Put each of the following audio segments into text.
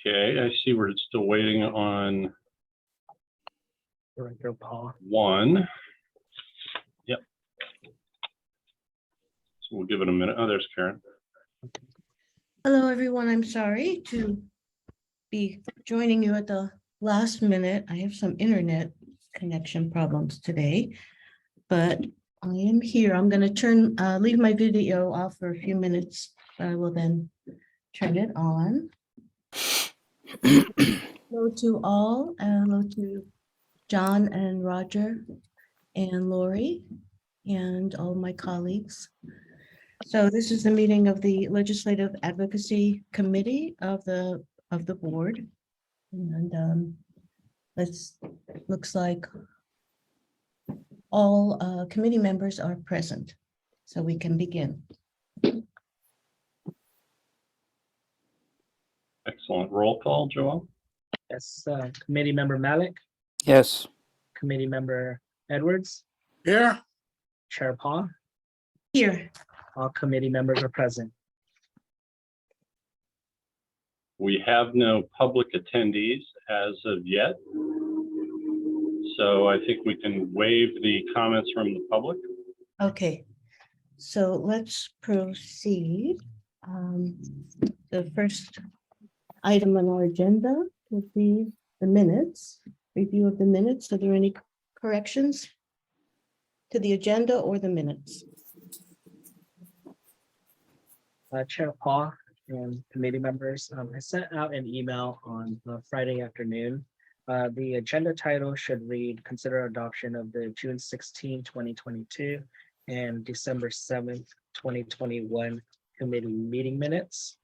Okay, I see we're still waiting on Director Paul. one. Yep. So we'll give it a minute. Oh, there's Karen. Hello, everyone. I'm sorry to be joining you at the last minute. I have some internet connection problems today, but I am here. I'm going to leave my video off for a few minutes. I will then turn it on. Hello to all. Hello to John and Roger and Lori and all my colleagues. So this is the meeting of the Legislative Advocacy Committee of the board. And looks like all committee members are present, so we can begin. Excellent. Roll call, Joel. Yes, Committee Member Malik, Yes. Committee Member Edwards, Here. Chair Paul, Here, all committee members are present. We have no public attendees as of yet. So I think we can waive the comments from the public. okay. So let's proceed. The first item on our agenda would be the minutes, review of the minutes. Are there any corrections to the agenda or the minutes? Chair Paul and committee members, I sent out an email on Friday afternoon. The agenda title should read, consider adoption of the June 16, 2022 and December 7th, 2021 committee meeting minutes.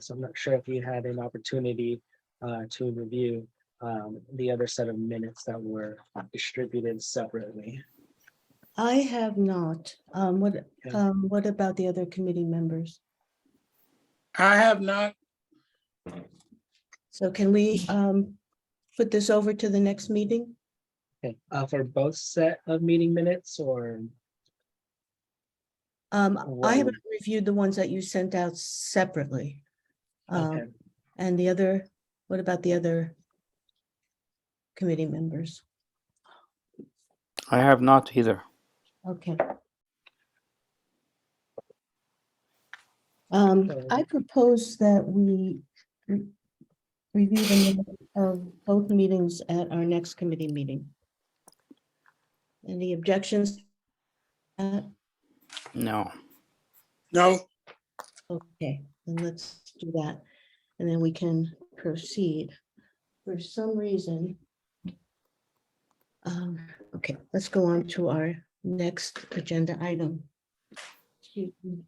So I'm not sure if you had an opportunity to review the other set of minutes that were distributed separately. I have not. What about the other committee members? I have not. So can we put this over to the next meeting? Okay, for both set of meeting minutes or? I haven't reviewed the ones that you sent out separately. Okay, And the other, what about the other committee members? I have not either. Okay. I propose that we review the minutes of both meetings at our next committee meeting. Any objections? No. No. Okay, then let's do that. And then we can proceed. For some reason. Okay, let's go on to our next agenda item. Excuse me.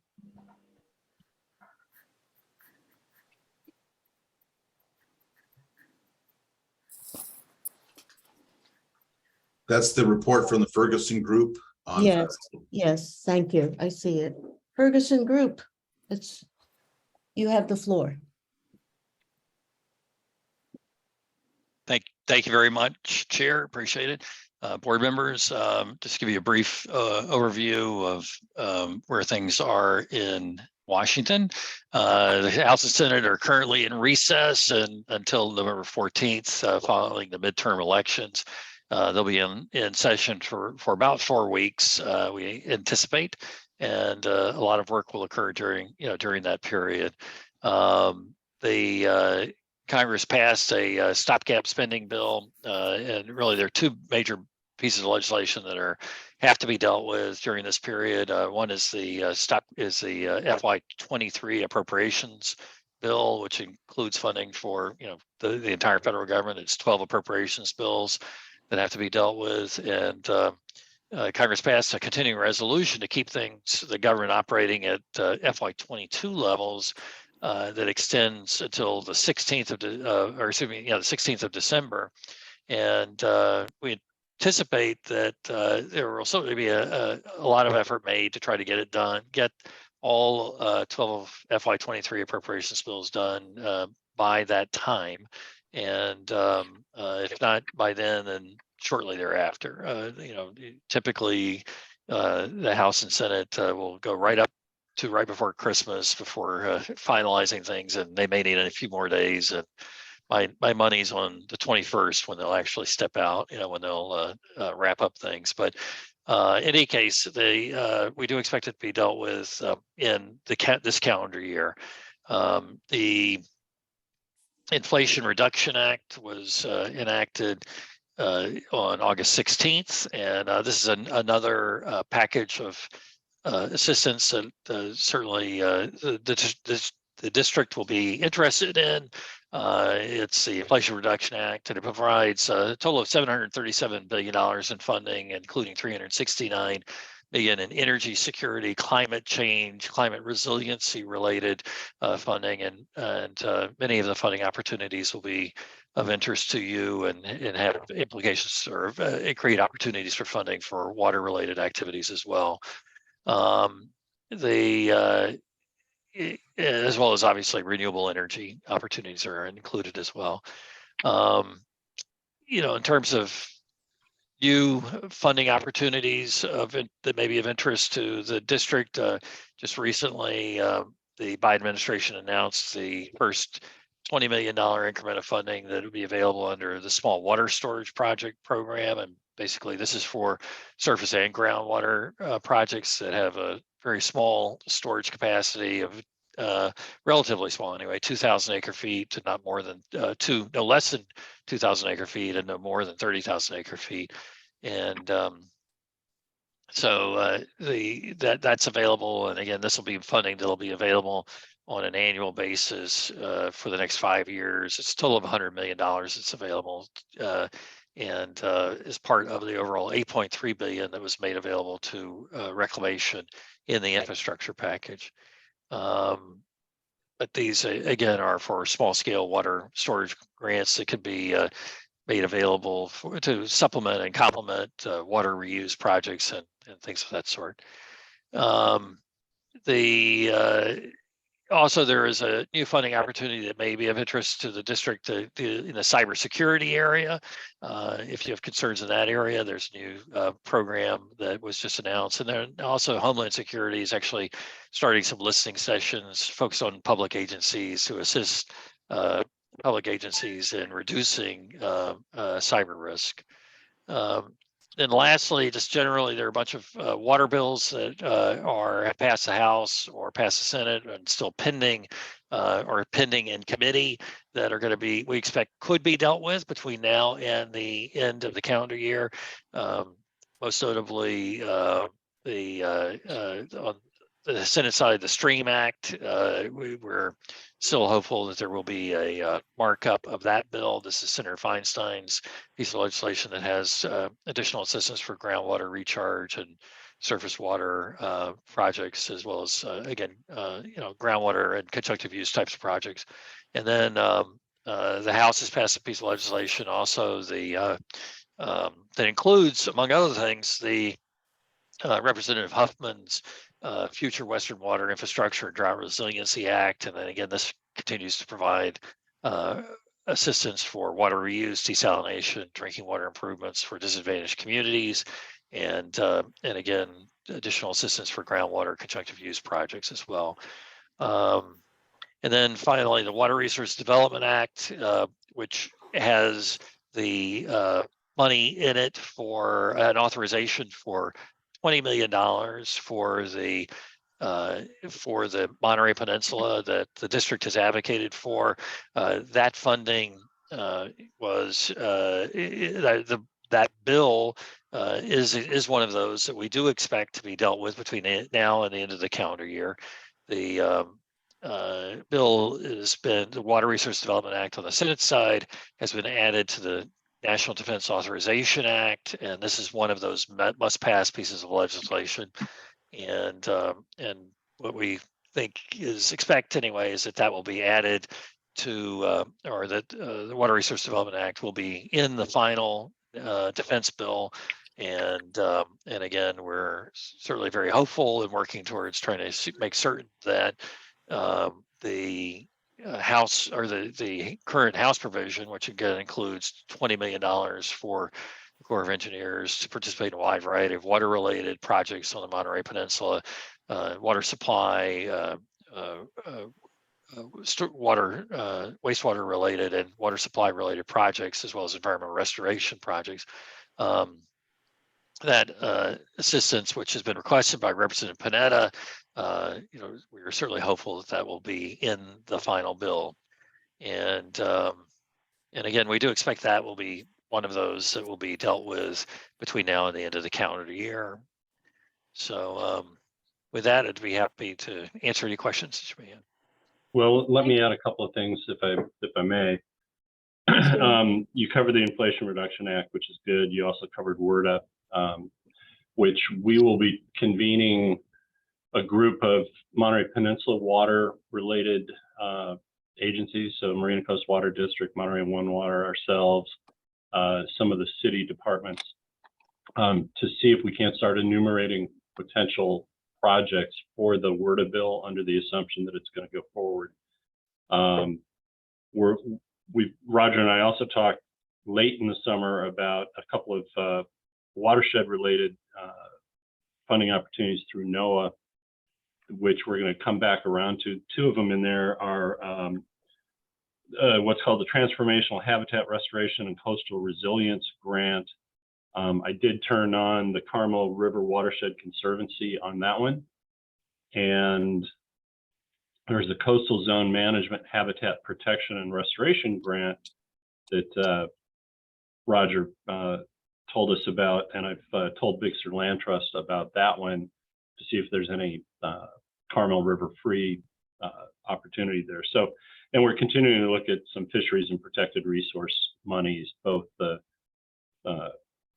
That's the report from the Ferguson Group. On Yes, yes, thank you. I see it. Ferguson Group, you have the floor. Thank you very much, Chair. Appreciate it. Board members, just to give you a brief overview of where things are in Washington. The House and Senate are currently in recess and until November 14th, following the midterm elections. They'll be in session for about 4 weeks, we anticipate, and a lot of work will occur during that period. Congress passed a stopgap spending bill, and really there are two major pieces of legislation that have to be dealt with during this period. One is the FY23 appropriations bill, which includes funding for the entire federal government. It's 12 appropriations bills that have to be dealt with, and Congress passed a continuing resolution to keep the government operating at FY22 levels. That extends until the 16th of the 16th of December, and we anticipate that there will certainly be a lot of effort made to try to get it done, get all 12 FY23 appropriations bills done by that time, and if not by then shortly thereafter. Typically the House and Senate will go right up to right before Christmas before finalizing things, and they may need a few more days. And my money's on the 21st when they'll actually step out, when they'll wrap up things. But in any case, we do expect it to be dealt with in this calendar year. The Inflation Reduction Act was enacted on August 16th, and this is another package of assistance that certainly the district will be interested in. It's the Inflation Reduction Act, and it provides a total of $737 billion in funding, including $369 billion in energy security, climate change, climate resiliency related funding, and many of the funding opportunities will be of interest to you and have implications or create opportunities for funding for water related activities as well. As well as obviously renewable energy opportunities are included as well. In terms of funding opportunities that may be of interest to the district, just recently, the Biden administration announced the first $20 million increment of funding that would be available under the Small Water Storage Project program. And basically, this is for surface and groundwater projects that have a very small storage capacity of relatively small anyway, 2,000 acre feet to no less than 2,000 acre feet and no more than 30,000 acre feet. And so that's available. And again, this will be funding that'll be available on an annual basis for the next 5 years. It's a total of $100 million that's available, and is part of the overall $8.3 billion that was made available to reclamation in the infrastructure package. But these again are for small scale water storage grants that could be made available to supplement and complement water reuse projects and things of that sort. Also, there is a new funding opportunity that may be of interest to the district in the cybersecurity area. If you have concerns in that area, there's a new program that was just announced. And then also Homeland Security is actually starting some listening sessions focused on public agencies to assist public agencies in reducing cyber risk. And lastly, just generally, there are a bunch of water bills that have passed the House or passed the Senate and still pending or pending in committee that are going to we expect could be dealt with between now and the end of the calendar year. Most notably, on the Senate side, the STREAM Act, we're still hopeful that there will be a markup of that bill. This is Senator Feinstein's piece of legislation that has additional assistance for groundwater recharge and surface water projects, as well as again, groundwater and conjunctive use types of projects. And then the House has passed a piece of legislation also that includes, among other things, the Representative Huffman's Future Western Water Infrastructure and Drought Resiliency Act. And then again, this continues to provide assistance for water reuse, desalination, drinking water improvements for disadvantaged communities, and again, additional assistance for groundwater conjunctive use projects as well. And then finally, the Water Resource Development Act, which has the money in it for an authorization for $20 million for the Monterey Peninsula that the district has advocated for. That funding was that bill is one of those that we do expect to be dealt with between now and the end of the calendar year. The bill has been, the Water Resource Development Act on the Senate side has been added to the National Defense Authorization Act, and this is one of those must-pass pieces of legislation. And what we expect anyway is that will be added to, or that the Water Resource Development Act will be in the final defense bill. And again, we're certainly very hopeful and working towards trying to make certain that the House, or the current House provision, which again includes $20 million for Corps of Engineers to participate in a wide variety of water-related projects on the Monterey Peninsula, water supply, wastewater related and water supply related projects, as well as environmental restoration projects. That assistance, which has been requested by Representative Panetta, we are certainly hopeful that that will be in the final bill. And again, we do expect that will be one of those that will be dealt with between now and the end of the calendar year. So with that, I'd be happy to answer any questions that you may have. Well, let me add a couple of things if I may. You covered the Inflation Reduction Act, which is good. You also covered WRDA, which we will be convening a group of Monterey Peninsula water related agencies. So Marina Coast Water District, Monterey One Water, ourselves, some of the city departments, to see if we can't start enumerating potential projects for the WRDA bill under the assumption that it's going to go forward. Roger and I also talked late in the summer about a couple of watershed related funding opportunities through NOAA, which we're going to come back around to. Two of them in there are what's called the Transformational Habitat Restoration and Coastal Resilience Grant. I did turn on the Carmel River Watershed Conservancy on that one. And there's the Coastal Zone Management Habitat Protection and Restoration Grant that Roger told us about, and I've told Bixter Land Trust about that one to see if there's any Carmel River free opportunity there. So, and we're continuing to look at some fisheries and protected resource monies, both the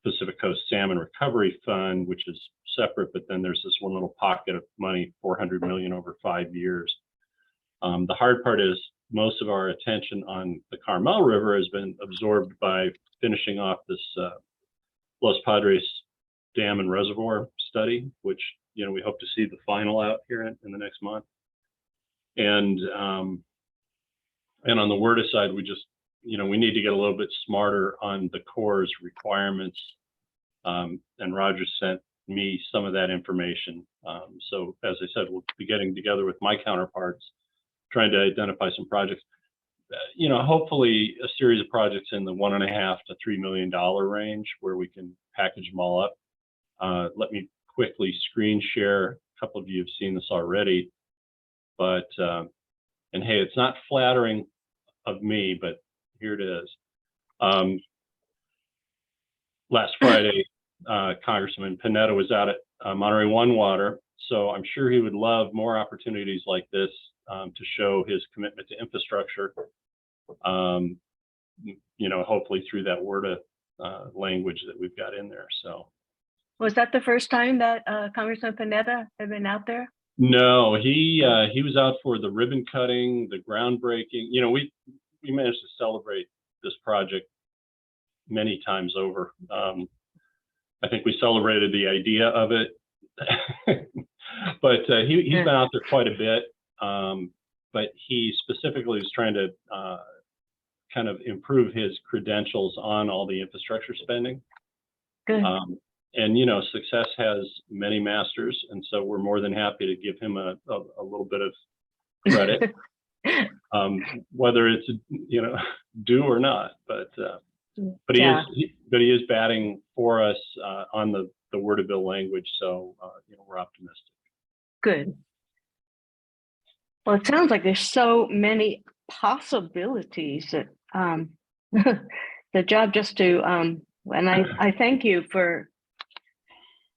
Pacific Coast Salmon Recovery Fund, which is separate, but then there's this one little pocket of money, $400 million over 5 years. The hard part is most of our attention on the Carmel River has been absorbed by finishing off this Los Padres Dam and Reservoir study, which we hope to see the final out here in the next month. And on the WRDA side, we just we need to get a little bit smarter on the Corps' requirements. And Roger sent me some of that information. So as I said, we'll be getting together with my counterparts, trying to identify some projects. Hopefully a series of projects in the $1.5 to $3 million range where we can package them all up. Let me quickly screen share. A couple of you have seen this already, but and hey, it's not flattering of me, but here it is. Last Friday, Congressman Panetta was out at Monterey One Water, so I'm sure he would love more opportunities like this to show his commitment to infrastructure. Hopefully through that WRDA language that we've got in there. So, was that the first time that Congressman Panetta had been out there? No, he was out for the ribbon cutting, the groundbreaking. We managed to celebrate this project many times over. I think we celebrated the idea of it, but he's been out there quite a bit. But he specifically was trying to kind of improve his credentials on all the infrastructure spending. Good. And success has many masters, and so we're more than happy to give him a little bit of credit, whether it's due or not. But he is batting for us on the WRDA bill language, so we're optimistic. Good. Well, it sounds like there's so many possibilities that the job just to and I thank you for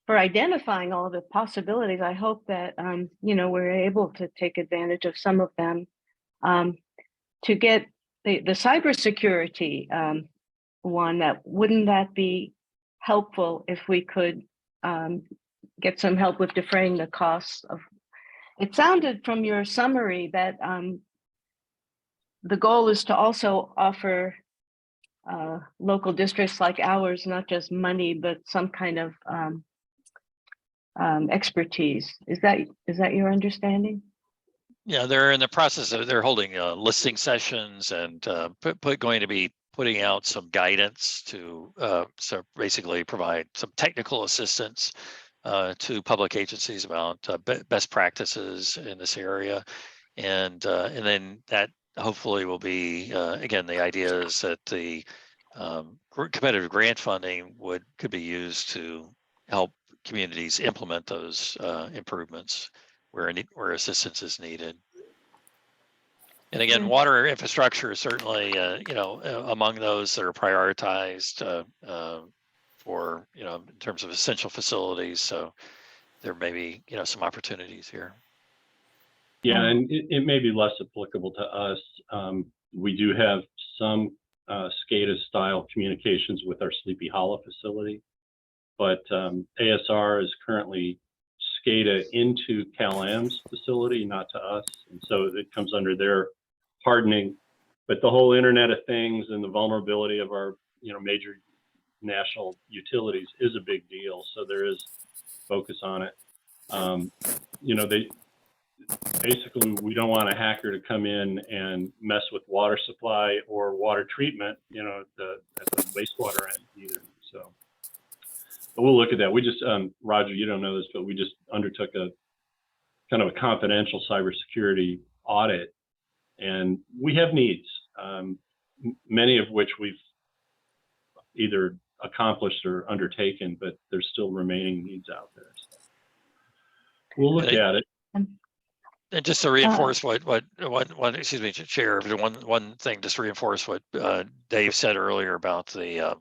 identifying all the possibilities. I hope that we're able to take advantage of some of them to get the cybersecurity one. Wouldn't that be helpful if we could get some help with defraying the costs of? It sounded from your summary that the goal is to also offer local districts like ours not just money but some kind of expertise. Is that your understanding? Yeah, they're in the process of they're holding listening sessions and going to be putting out some guidance to so basically provide some technical assistance to public agencies about best practices in this area, and then that hopefully will be again, the idea is that the competitive grant funding could be used to help communities implement those improvements where assistance is needed. And again, water infrastructure is certainly, among those that are prioritized for, in terms of essential facilities. So there may be, some opportunities here. Yeah, and it may be less applicable to us. We do have some SCADA style communications with our Sleepy Hollow facility, but ASR is currently SCADA into Cal-Am's facility, not to us. And so it comes under their hardening, but the whole Internet of Things and the vulnerability of our, major national utilities is a big deal. So there is focus on it. Basically, we don't want a hacker to come in and mess with water supply or water treatment, at the wastewater end either. So, but we'll look at that. We just, Roger, you don't know this, but we just undertook a kind of a confidential cybersecurity audit, and we have needs, many of which we've either accomplished or undertaken, but there's still remaining needs out there. So we'll look at it. And just to reinforce what excuse me, Chair, one thing, just to reinforce what Dave said earlier about the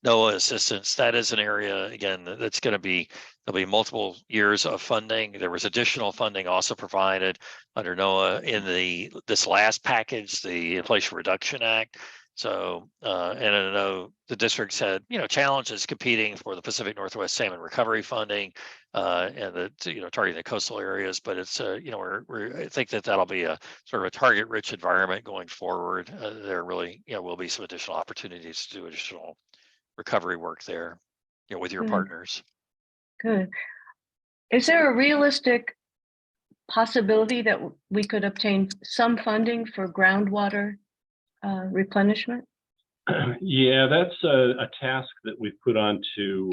NOAA assistance. That is an area, again, that's going to be, there'll be multiple years of funding. There was additional funding also provided under NOAA in this last package, the Inflation Reduction Act. So, and I know the districts had, challenges competing for the Pacific Northwest Salmon Recovery funding, and targeting the coastal areas. But it's, I think that'll be a sort of a target-rich environment going forward. There really, will be some additional opportunities to do additional recovery work there, with your partners. Good. Is there a realistic possibility that we could obtain some funding for groundwater replenishment? Yeah, that's a task that we've put on to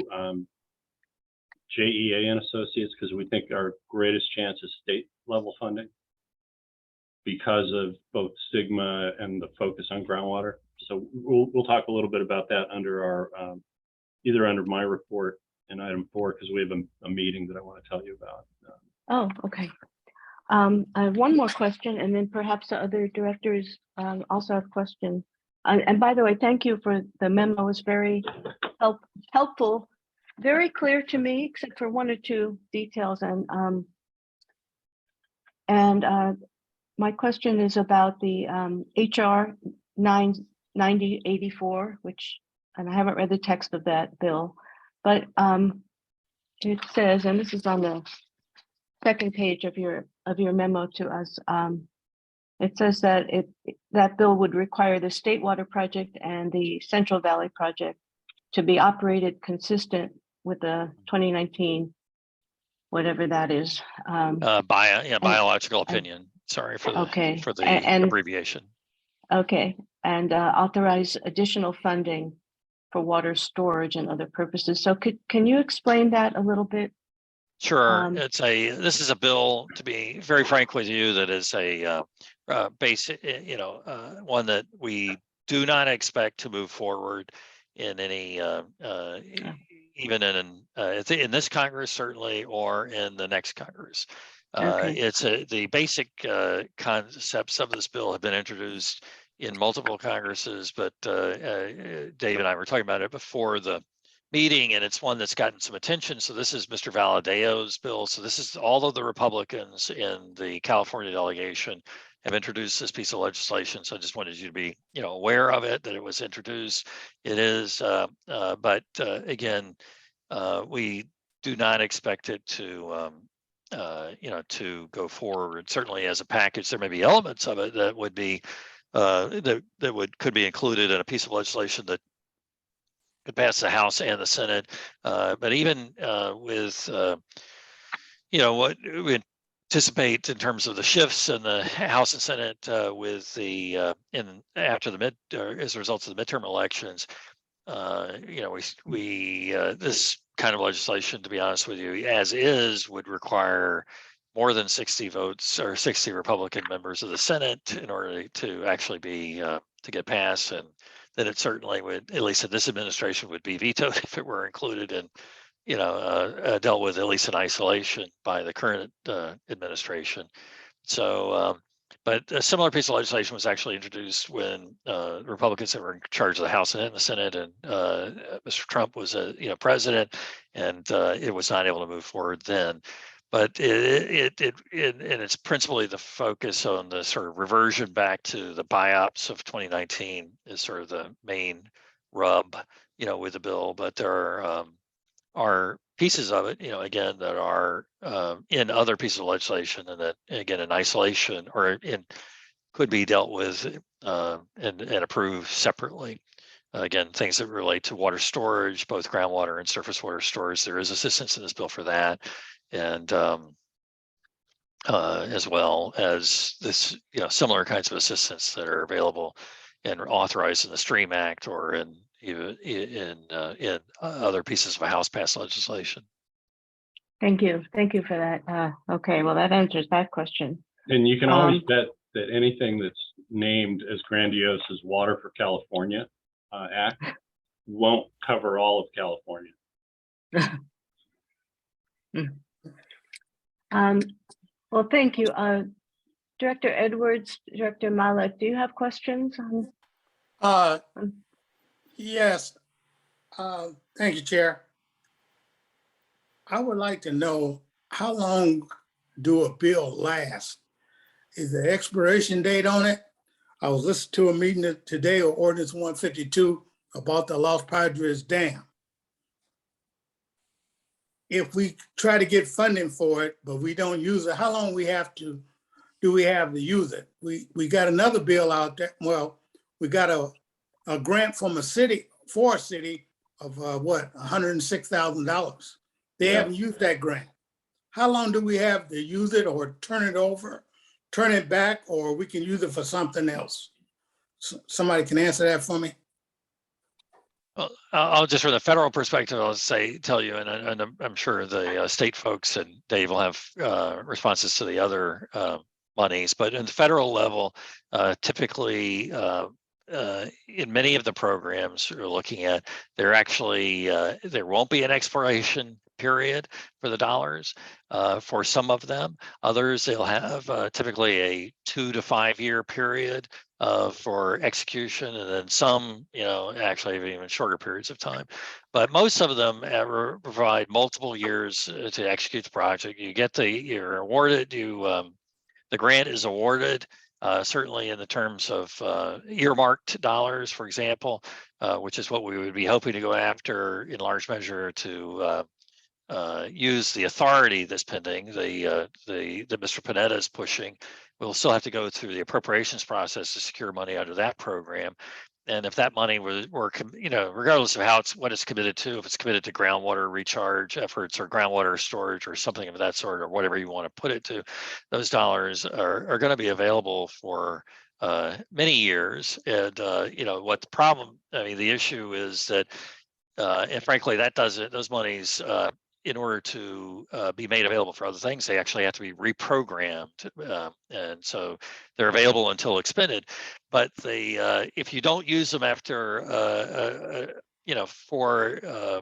JEA and Associates, because we think our greatest chance is state level funding because of both stigma and the focus on groundwater. So we'll talk a little bit about that under our either under my report in item 4, because we have a meeting that I want to tell you about. Oh, okay. I have one more question, and then perhaps the other directors also have questions. And by the way, thank you for the memo. It's very helpful, very clear to me, except for one or two details. And my question is about the HR 9084, which, and I haven't read the text of that bill, but it says, and this is on the second page of your memo to us. It says that that bill would require the State Water Project and the Central Valley Project to be operated consistent with the 2019, whatever that is. Biological opinion. Sorry for the abbreviation. Okay, and authorize additional funding for water storage and other purposes. So can you explain that a little bit? Sure. This is a bill, to be very frank with you, that is a basic, one that we do not expect to move forward in any, even in this Congress, certainly, or in the next Congress. It's the basic concepts of this bill have been introduced in multiple Congresses, but Dave and I were talking about it before the meeting, and it's one that's gotten some attention. So this is Mr. Valadeo's bill. So this is all of the Republicans in the California delegation have introduced this piece of legislation. So I just wanted you to be, aware of it, that it was introduced. It is, but again, we do not expect it to, to go forward. Certainly as a package, there may be elements of it that would be, could be included in a piece of legislation that could pass the House and the Senate, but even with, anticipate in terms of the shifts in the House and Senate with the as a result of the midterm elections. This kind of legislation, to be honest with you, as is, would require more than 60 votes or 60 Republican members of the Senate in order to actually be to get passed, and then it certainly would, at least in this administration, would be vetoed if it were included in, dealt with at least in isolation by the current administration. So, but a similar piece of legislation was actually introduced when Republicans that were in charge of the House and the Senate, and Mr. Trump was president, and it was not able to move forward then. But and it's principally the focus on the sort of reversion back to the BIOPS of 2019 is sort of the main rub, with the bill. But there are pieces of it, again, that are in other pieces of legislation, and that, again, in isolation or could be dealt with and approved separately. Again, things that relate to water storage, both groundwater and surface water storage. There is assistance in this bill for that, and as well as this, similar kinds of assistance that are available and authorized in the STREAM Act or in other pieces of House passed legislation. Thank you for that. Okay, well, that answers that question. And you can always bet that anything that's named as grandiose as Water for California Act won't cover all of California. Well, thank you. Director Edwards, Director Malek, do you have questions? Yes. Thank you, Chair. I would like to know, how long do a bill last? Is the expiration date on it? I was listening to a meeting today of Ordinance 152 about the Los Padres Dam. If we try to get funding for it, but we don't use it, how long do we have to use it? We got another bill out there. Well, we got a grant from a city, for a city, of $106,000. They haven't used that grant. How long do we have to use it, or turn it over, turn it back, or we can use it for something else? Somebody can answer that for me? Well, I'll just, from the federal perspective, tell you, and I'm sure the state folks and Dave will have responses to the other monies, but in the federal level, typically in many of the programs we're looking at, there won't be an expiration period for the dollars for some of them. Others, they'll have typically a 2 to 5 year period for execution, and then some, actually have even shorter periods of time. But most of them provide multiple years to execute the project. You're awarded, the grant is awarded, certainly in the terms of earmarked dollars, for example, which is what we would be hoping to go after in large measure to use the authority that's pending, that Mr. Panetta is pushing. We'll still have to go through the appropriations process to secure money out of that program. And if that money were regardless of what it's committed to, if it's committed to groundwater recharge efforts or groundwater storage or something of that sort, or whatever you want to put it to, those dollars are going to be available for many years. And what the problem, the issue is that, and frankly, those monies, in order to be made available for other things, they actually have to be reprogrammed, and so they're available until expended. But if you don't use them after for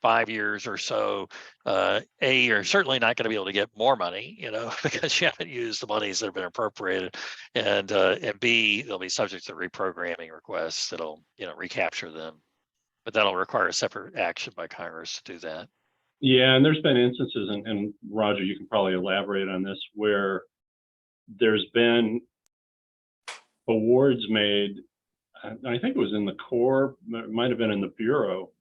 5 years or so, you're certainly not going to be able to get more money, because you haven't used the monies that have been appropriated, and B, they'll be subject to reprogramming requests that'll recapture them, but that'll require a separate action by Congress to do that. Yeah, and there's been instances, and Roger, you can probably elaborate on this, where there's been awards made, I think it was in the Corps, it might have been in the Bureau,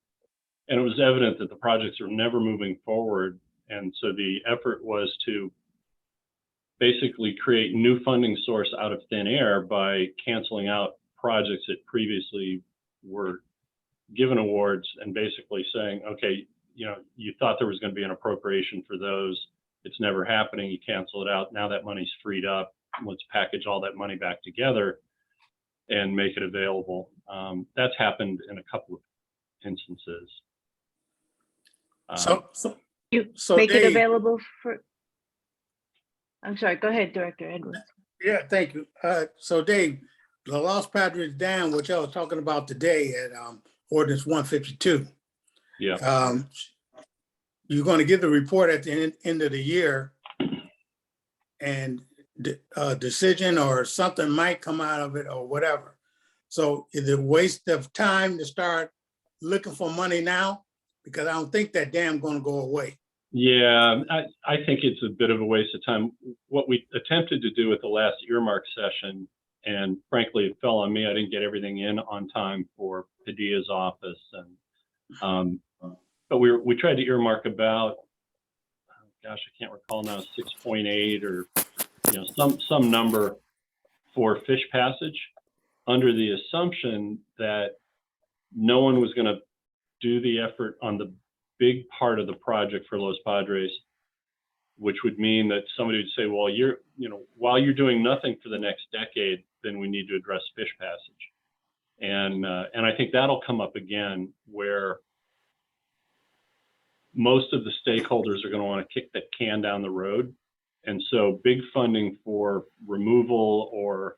and it was evident that the projects are never moving forward. And so the effort was to basically create new funding source out of thin air by canceling out projects that previously were given awards, and basically saying, okay, you thought there was going to be an appropriation for those, it's never happening, you cancel it out. Now that money's freed up. Let's package all that money back together and make it available. That's happened in a couple of instances. You So make it Dave- available for, I'm sorry, go ahead, Director Edwards. Yeah, thank you. So Dave, the Lost Padres Dam, which I was talking about today at ordinance 152. Yeah. You're going to give the report at the end of the year, and a decision or something might come out of it or whatever. So is it a waste of time to start looking for money now? Because I don't think that dam going to go away. Yeah, I think it's a bit of a waste of time. What we attempted to do with the last earmark session, and frankly, it fell on me. I didn't get everything in on time for Padilla's office, and but we tried to earmark about, gosh, I can't recall now, 6.8 or some number for fish passage, under the assumption that no one was going to do the effort on the big part of the project for Los Padres, which would mean that somebody would say, well, while you're doing nothing for the next decade, then we need to address fish passage. And I think that'll come up again, where most of the stakeholders are going to want to kick that can down the road. And so big funding for removal or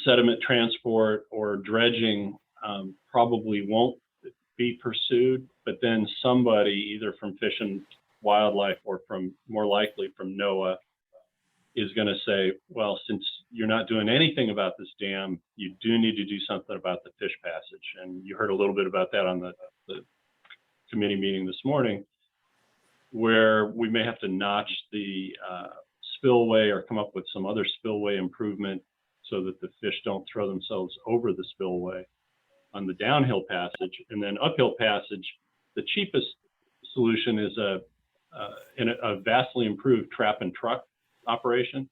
sediment transport or dredging probably won't be pursued, but then somebody either from Fish and Wildlife or from, more likely, from NOAA is going to say, well, since you're not doing anything about this dam, you do need to do something about the fish passage. And you heard a little bit about that on the committee meeting this morning, where we may have to notch the spillway or come up with some other spillway improvement so that the fish don't throw themselves over the spillway on the downhill passage. And then uphill passage, the cheapest solution is a vastly improved trap and truck operation.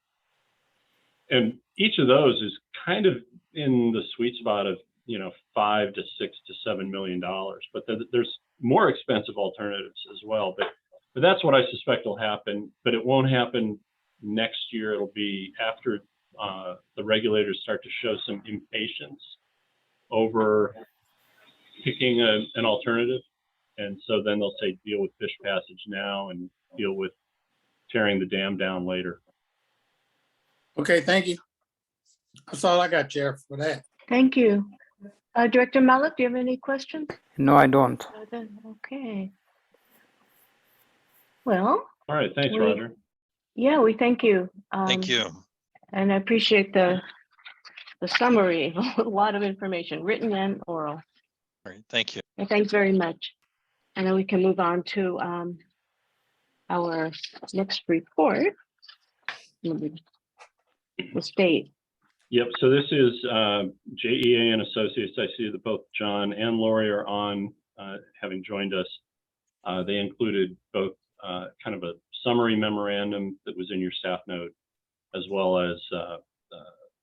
And each of those is kind of in the sweet spot of, $5 to $6 to $7 million. But there's more expensive alternatives as well. But that's what I suspect will happen. But it won't happen next year. It'll be after the regulators start to show some impatience over picking an alternative. And so then they'll say, deal with fish passage now and deal with tearing the dam down later. Okay, thank you. That's all I got, Chair, for that. Thank you. Director Malik, do you have any questions? No, I don't. Okay. Well, All right. Thanks, We- Roger. yeah, we thank you. Thank you. And I appreciate the summary, a lot of information, written and oral. All right, thank you. And thanks very much. And then we can move on to our next report. The state. Yep. So this is JEA and Associates. I see that both John and Lori are on, having joined us. They included both kind of a summary memorandum that was in your staff note, as well as a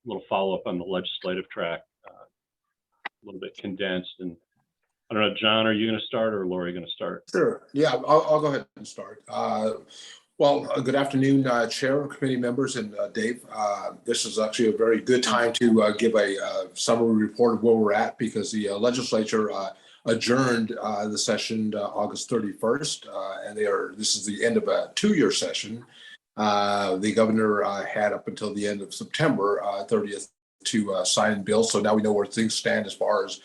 little follow-up on the legislative track, a little bit condensed. And I don't know, John, are you going to start or Lori going to start? Sure. Yeah, I'll go ahead and start. Well, good afternoon, Chair, committee members, and Dave. This is actually a very good time to give a summary report of where we're at, because the legislature adjourned the session August 31st, and this is the end of a 2-year session. The governor had up until the end of September 30th to sign bills. So now we know where things stand as far as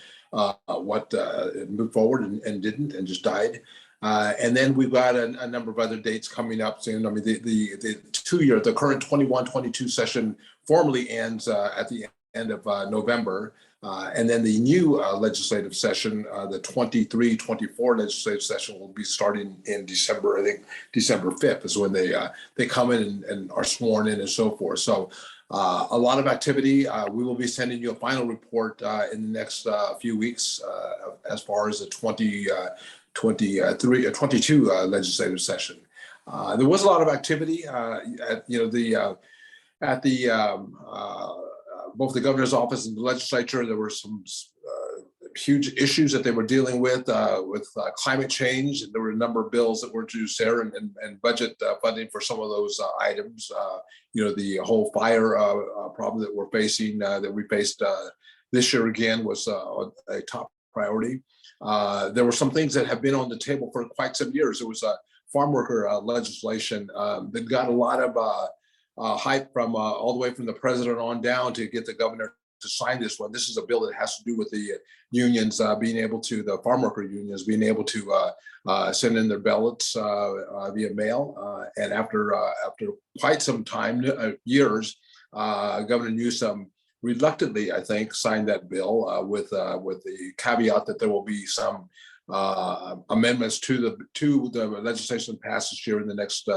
what moved forward and didn't, and just died. And then we've got a number of other dates coming up soon. I mean, the current 21-22 session formally ends at the end of November. And then the new legislative session, the 23-24 legislative session, will be starting in December. I think December 5th is when they come in and are sworn in and so forth. So a lot of activity. We will be sending you a final report in the next few weeks as far as the 22 legislative session. There was a lot of activity at both the governor's office and the legislature. There were some huge issues that they were dealing with climate change. And there were a number of bills that were introduced there and budget funding for some of those items. The whole fire problem that we're facing, that we faced this year again, was a top priority. There were some things that have been on the table for quite some years. There was a farm worker legislation that got a lot of hype from all the way from the president on down to get the governor to sign this one. This is a bill that has to do with the unions being able to, the farm worker unions being able to send in their ballots via mail. And after quite some time, years, Governor Newsom reluctantly, I think, signed that bill with the caveat that there will be some amendments to the legislation passed this year in the next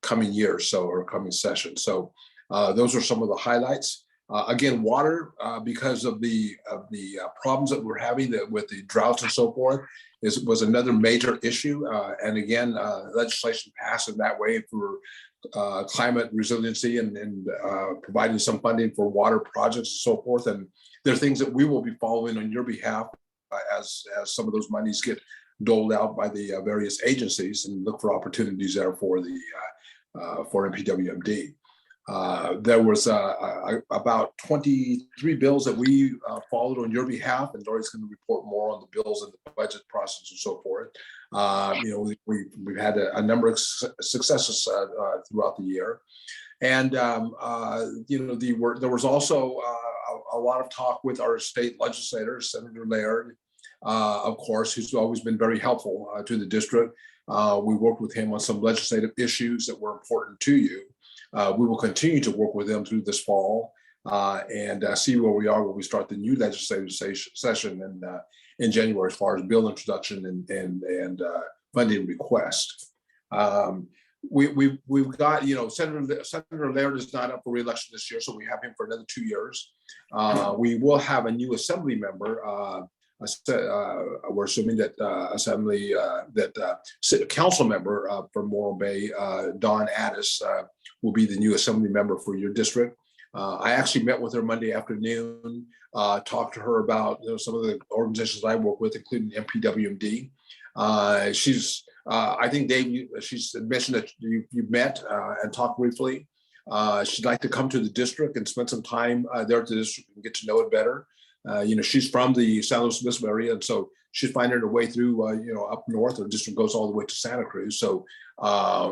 coming year, or coming session. So those are some of the highlights. Again, water, because of the problems that we're having with the droughts and so forth, was another major issue. And again, legislation passed in that way for climate resiliency and providing some funding for water projects and so forth. And there are things that we will be following on your behalf as some of those monies get doled out by the various agencies, and look for opportunities there for the for MPWMD. There was about 23 bills that we followed on your behalf, and Lori's going to report more on the bills and the budget process and so forth. We've had a number of successes throughout the year, and there was also a lot of talk with our state legislators, Senator Laird, of course, who's always been very helpful to the district. We worked with him on some legislative issues that were important to you. We will continue to work with them through this fall and see where we are when we start the new legislative session in January, as far as bill introduction and funding request. We've got, Senator Laird is not up for re-election this year, so we have him for another 2 years. We will have a new assembly member. We're assuming that council member from Morro Bay, Dawn Addis, will be the new assembly member for your district. I actually met with her Monday afternoon, talked to her about some of the organizations I work with, including MPWMD. I think, Dave, she's mentioned that you've met and talked briefly. She'd like to come to the district and spend some time there at the district and get to know it better. She's from the San Luis Obispo area, and so she's finding her way through, up north. Her district goes all the way to Santa Cruz. So, I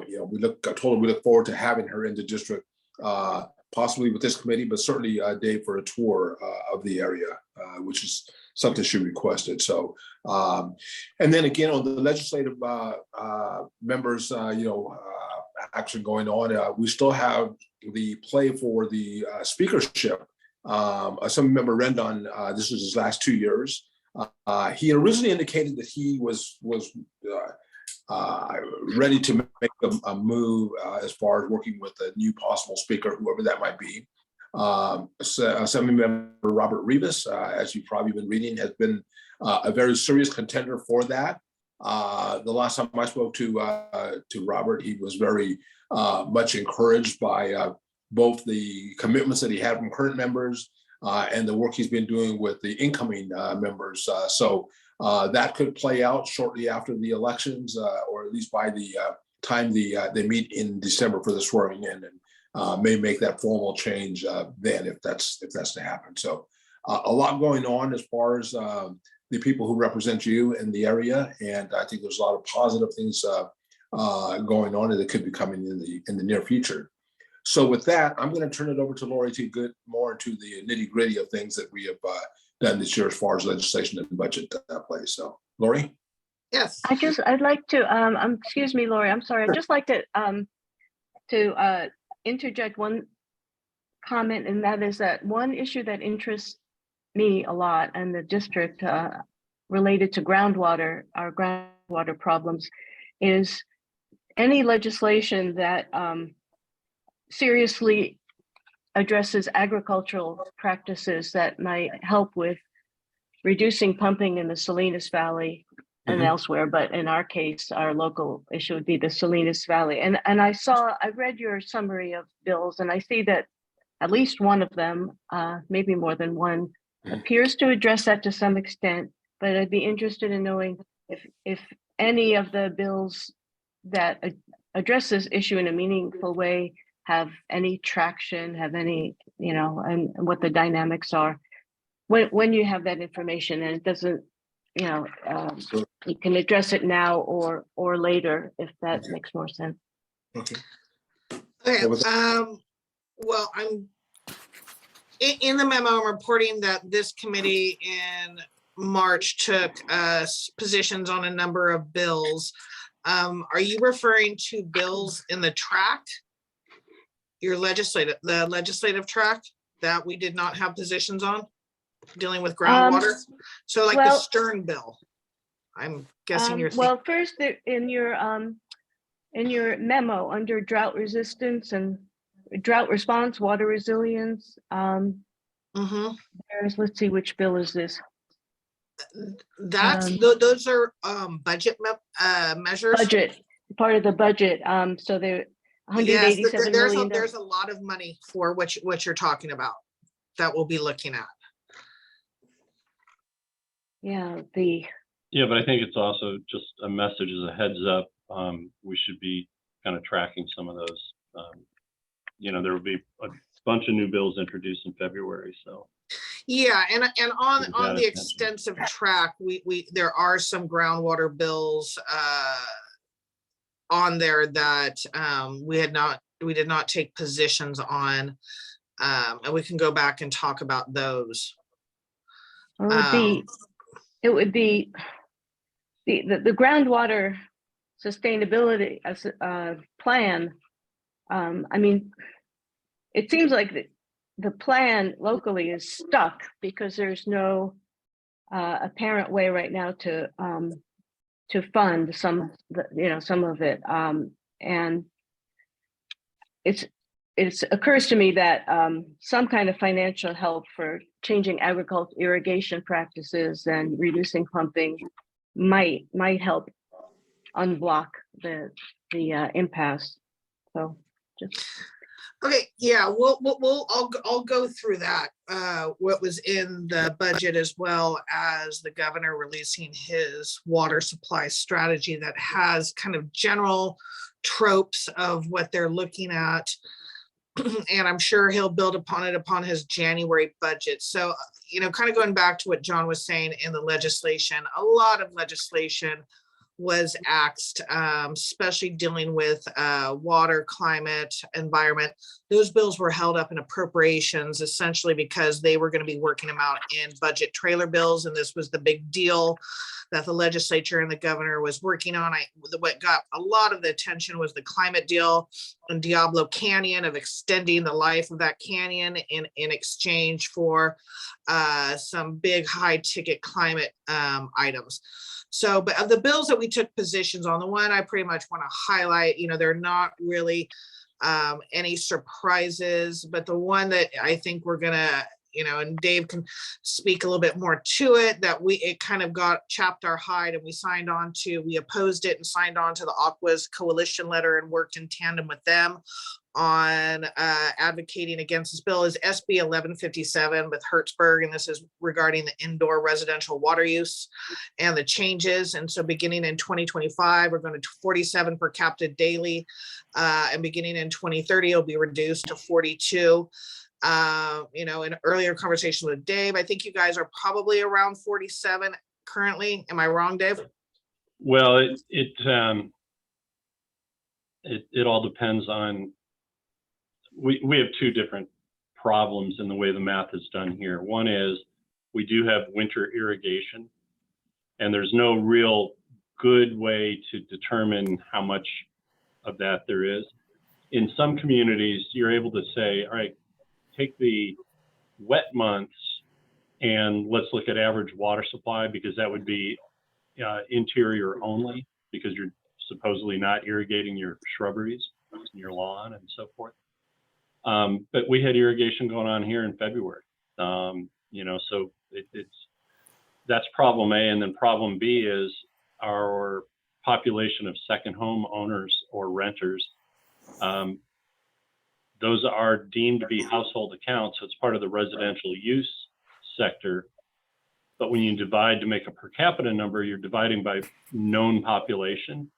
told her we look forward to having her in the district, possibly with this committee, but certainly Dave, for a tour of the area, which is something she requested. So, and then again, on the legislative members, action going on, we still have the play for the speakership. Assemblymember Rendon, this was his last 2 years. He originally indicated that he was ready to make a move as far as working with a new possible speaker, whoever that might be. Assemblymember Robert Rivas, as you've probably been reading, has been a very serious contender for that. The last time I spoke to Robert, he was very much encouraged by both the commitments that he had from current members and the work he's been doing with the incoming members. So that could play out shortly after the elections, or at least by the time they meet in December for the swearing in, and may make that formal change then, if that's to happen. So a lot going on as far as the people who represent you in the area, and I think there's a lot of positive things going on that could be coming in the near future. So with that, I'm going to turn it over to Lori to get more into the nitty gritty of things that we have done this year as far as legislation and budget plays. So, Lori? Yes. I'd like to, excuse me, Lori, I'm sorry. I'd just like to interject one comment, and that is that one issue that interests me a lot and the district related to groundwater, our groundwater problems, is any legislation that seriously addresses agricultural practices that might help with reducing pumping in the Salinas Valley and elsewhere, but in our case, our local issue would be the Salinas Valley. And I read your summary of bills, and I see that at least one of them, maybe more than one, appears to address that to some extent. but I'd be interested in knowing if any of the bills that address this issue in a meaningful way have any traction, have any, and what the dynamics are. When you have that information, and it doesn't, you can address it now or later if that Okay. makes more sense. Okay. Okay, What was well, I'm in the memo, I'm reporting that this committee in March took positions on a number of bills. Are you referring to bills in the track? The legislative track that we did not have positions on, dealing with groundwater? So like the well- Stern bill, I'm guessing you're thinking. Well, first in your memo under drought resistance and drought response, water resilience, Mhm. let's see, which bill is this? That's, Um, those are budget measures. Budget, part of the budget. So there, Yes, 187 there's million. there's a lot of money for what you're talking about that we'll be looking at. Yeah, Yeah, but I think it's also just a message as a heads up. We should be kind of tracking some of those. There will be a bunch of new bills introduced in February, so. Yeah, and on With that the attention. extensive track, there are some groundwater bills on there that we did not take positions on, and we can go back and talk about those. it would be the groundwater sustainability plan. I mean, it seems like the plan locally is stuck because there's no apparent way right now to fund some of it. And it occurs to me that some kind of financial help for changing agriculture irrigation practices and reducing pumping might help unblock the impasse. So just. Okay, yeah, I'll go through that, what was in the budget, as well as the governor releasing his water supply strategy that has kind of general tropes of what they're looking at. And I'm sure he'll build upon his January budget. So, kind of going back to what John was saying in the legislation, a lot of legislation was axed, especially dealing with water, climate, environment. Those bills were held up in appropriations, essentially because they were going to be working them out in budget trailer bills. And this was the big deal that the legislature and the governor was working on. What got a lot of the attention was the climate deal in Diablo Canyon, of extending the life of that canyon in exchange for some big high ticket climate items. So, but of the bills that we took positions on, the one I pretty much want to highlight, they're not really any surprises, but the one that I think we're gonna, and Dave can speak a little bit more to it, that it kind of got chapped our hide, and we opposed it and signed on to the Aquas coalition letter and worked in tandem with them on advocating against this bill, is SB 1157 with Hertzberg, and this is regarding the indoor residential water use and the changes. And so beginning in 2025, we're going to 47 per capita daily, and beginning in 2030, it'll be reduced to 42. In earlier conversations with Dave, I think you guys are probably around 47 currently. Am I wrong, Dave? Well, it all depends on. We have two different problems in the way the math is done here. One is we do have winter irrigation, and there's no real good way to determine how much of that there is. In some communities, you're able to say, all right, take the wet months and let's look at average water supply, because that would be interior only, because you're supposedly not irrigating your shrubberies, your lawn and so forth. But we had irrigation going on here in February. So that's problem A. And then problem B is our population of second home owners or renters. Those are deemed to be household accounts. So it's part of the residential use sector. But when you divide to make a per capita number, you're dividing by known population,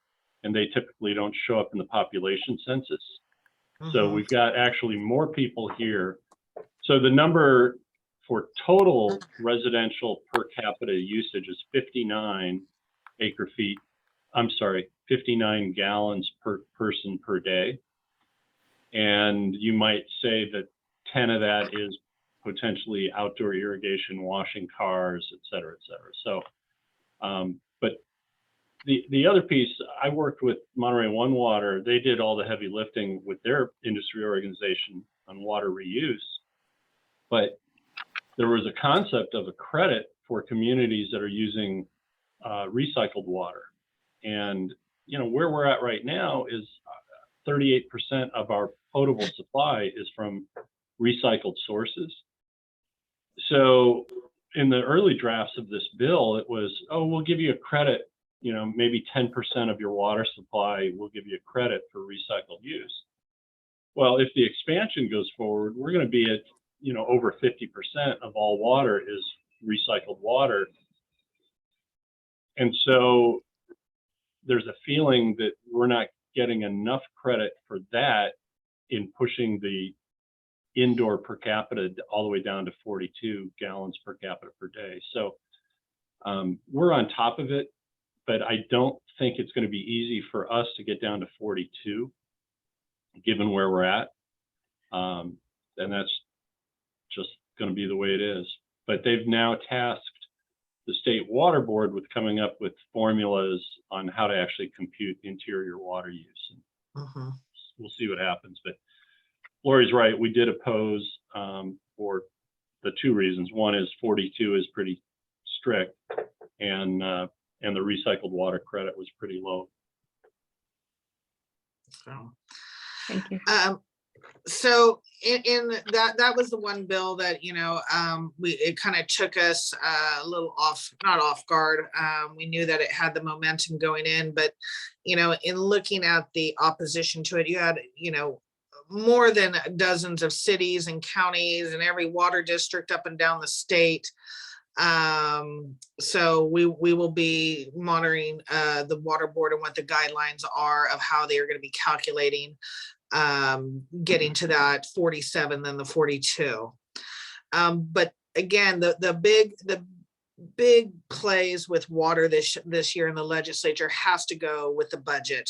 and they typically don't show up in the population census. So we've got actually more people here. So the number for total residential per capita usage is 59 acre feet. I'm sorry, 59 gallons per person per day. And you might say that 10 of that is potentially outdoor irrigation, washing cars, et cetera, et cetera. So, but the other piece, I worked with Monterey One Water. They did all the heavy lifting with their industry organization on water reuse. But there was a concept of a credit for communities that are using recycled water. And, you know, where we're at right now is 38% of our potable supply is from recycled sources. So in the early drafts of this bill, it was, oh, we'll give you a credit, you know, maybe 10% of your water supply, we'll give you a credit for recycled use. Well, if the expansion goes forward, we're going to be at, you know, over 50% of all water is recycled water. And so there's a feeling that we're not getting enough credit for that in pushing the indoor per capita all the way down to 42 gallons per capita per day. So we're on top of it, but I don't think it's going to be easy for us to get down to 42, given where we're at. And that's just going to be the way it is. But they've now tasked the state water board with coming up with formulas on how to actually compute interior water use. And we'll see what happens. But Lori's right. We did oppose for the two reasons. One is 42 is pretty strict, and the recycled water credit was pretty low. Thank you. So in that was the one bill that, you know, it kind of took us a little not off guard. We knew that it had the momentum going in, but, you know, in looking at the opposition to it, you had, you know, more than dozens of cities and counties and every water district up and down the state. So we will be monitoring the water board and what the guidelines are of how they are going to be calculating getting to that 47 than the 42. But again, the big plays with water this year in the legislature has to go with the budget.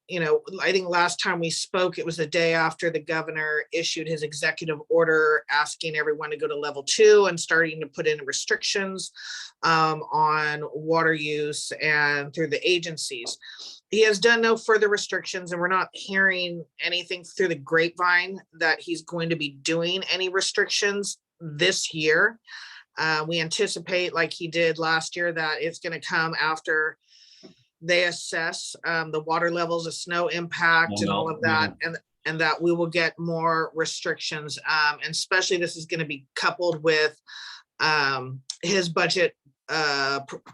You know, I think last time we spoke, it was the day after the governor issued his executive order asking everyone to go to level 2 and starting to put in restrictions on water use and through the agencies. He has done no further restrictions, and we're not hearing anything through the grapevine that he's going to be doing any restrictions this year. We anticipate, like he did last year, that it's going to come after they assess the water levels of snow impact and all of that, and that we will get more restrictions. And especially this is going to be coupled with his budget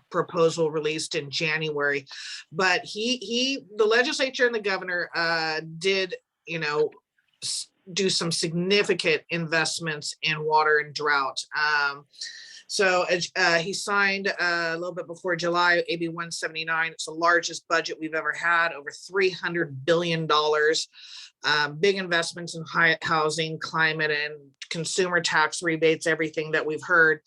proposal released in January. But the legislature and the governor did, you know, do some significant investments in water and drought. So he signed a little bit before July, AB 179. It's the largest budget we've ever had, over $300 billion. Big investments in housing, climate, and consumer tax rebates, everything that we've heard.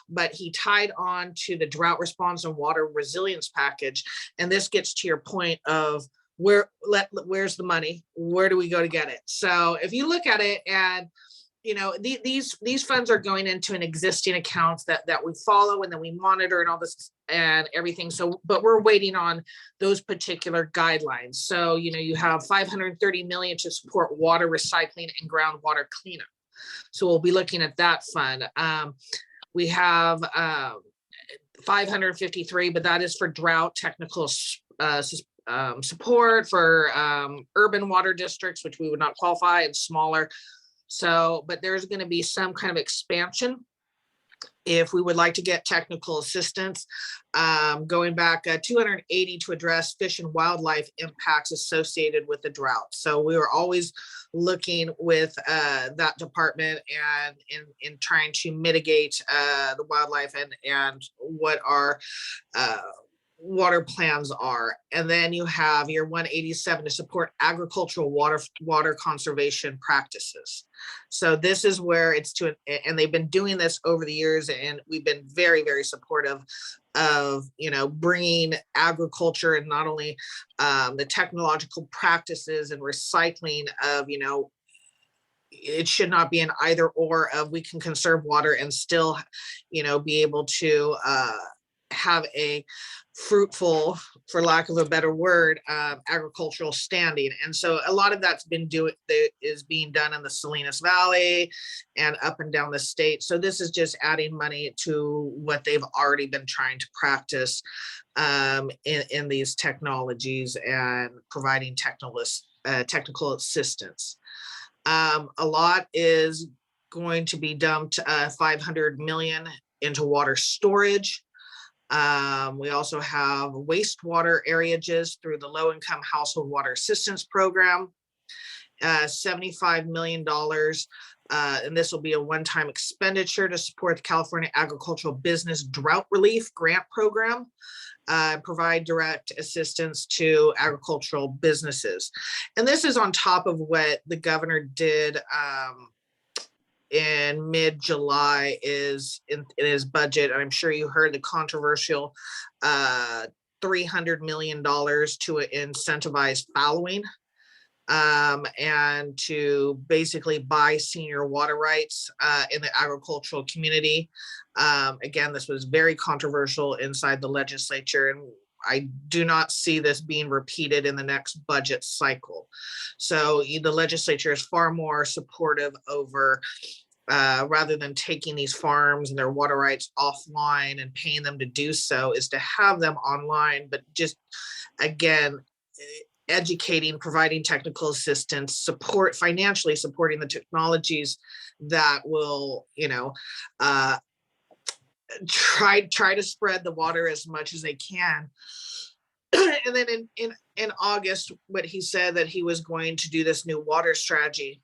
But he tied on to the drought response and water resilience package. And this gets to your point of where's the money? Where do we go to get it? So if you look at it, and you know, these funds are going into an existing accounts that we follow and then we monitor and all this and everything. So, but we're waiting on those particular guidelines. So, you know, you have $530 million to support water recycling and groundwater cleanup. So we'll be looking at that fund. We have 553, but that is for drought technical support for urban water districts, which we would not qualify, and smaller. So, but there's going to be some kind of expansion if we would like to get technical assistance, going back 280 to address fish and wildlife impacts associated with the drought. So we were always looking with that department and in trying to mitigate the wildlife and what our water plans are. And then you have your 187 to support agricultural water conservation practices. So this is where it's to, and they've been doing this over the years, and we've been very, very supportive of, you know, bringing agriculture and not only the technological practices and recycling of, you know, it should not be an either or of we can conserve water and still, you know, be able to have a fruitful, for lack of a better word, agricultural standing. And so a lot of that's been is being done in the Salinas Valley and up and down the state. So this is just adding money to what they've already been trying to practice in these technologies and providing technical assistance. A lot is going to be dumped 500 million into water storage. We also have wastewater areages through the low-income household water assistance program, $75 million. And this will be a one-time expenditure to support the California Agricultural Business Drought Relief Grant Program, provide direct assistance to agricultural businesses. And this is on top of what the governor did in mid-July is in his budget. I'm sure you heard the controversial $300 million to incentivize fallowing and to basically buy senior water rights in the agricultural community. Again, this was very controversial inside the legislature, and I do not see this being repeated in the next budget cycle. So the legislature is far more supportive over rather than taking these farms and their water rights offline and paying them to do so, is to have them online, but just, again, educating, providing technical assistance, financially supporting the technologies that will, you know, try to spread the water as much as they can. And then in August, what he said that he was going to do this new water strategy.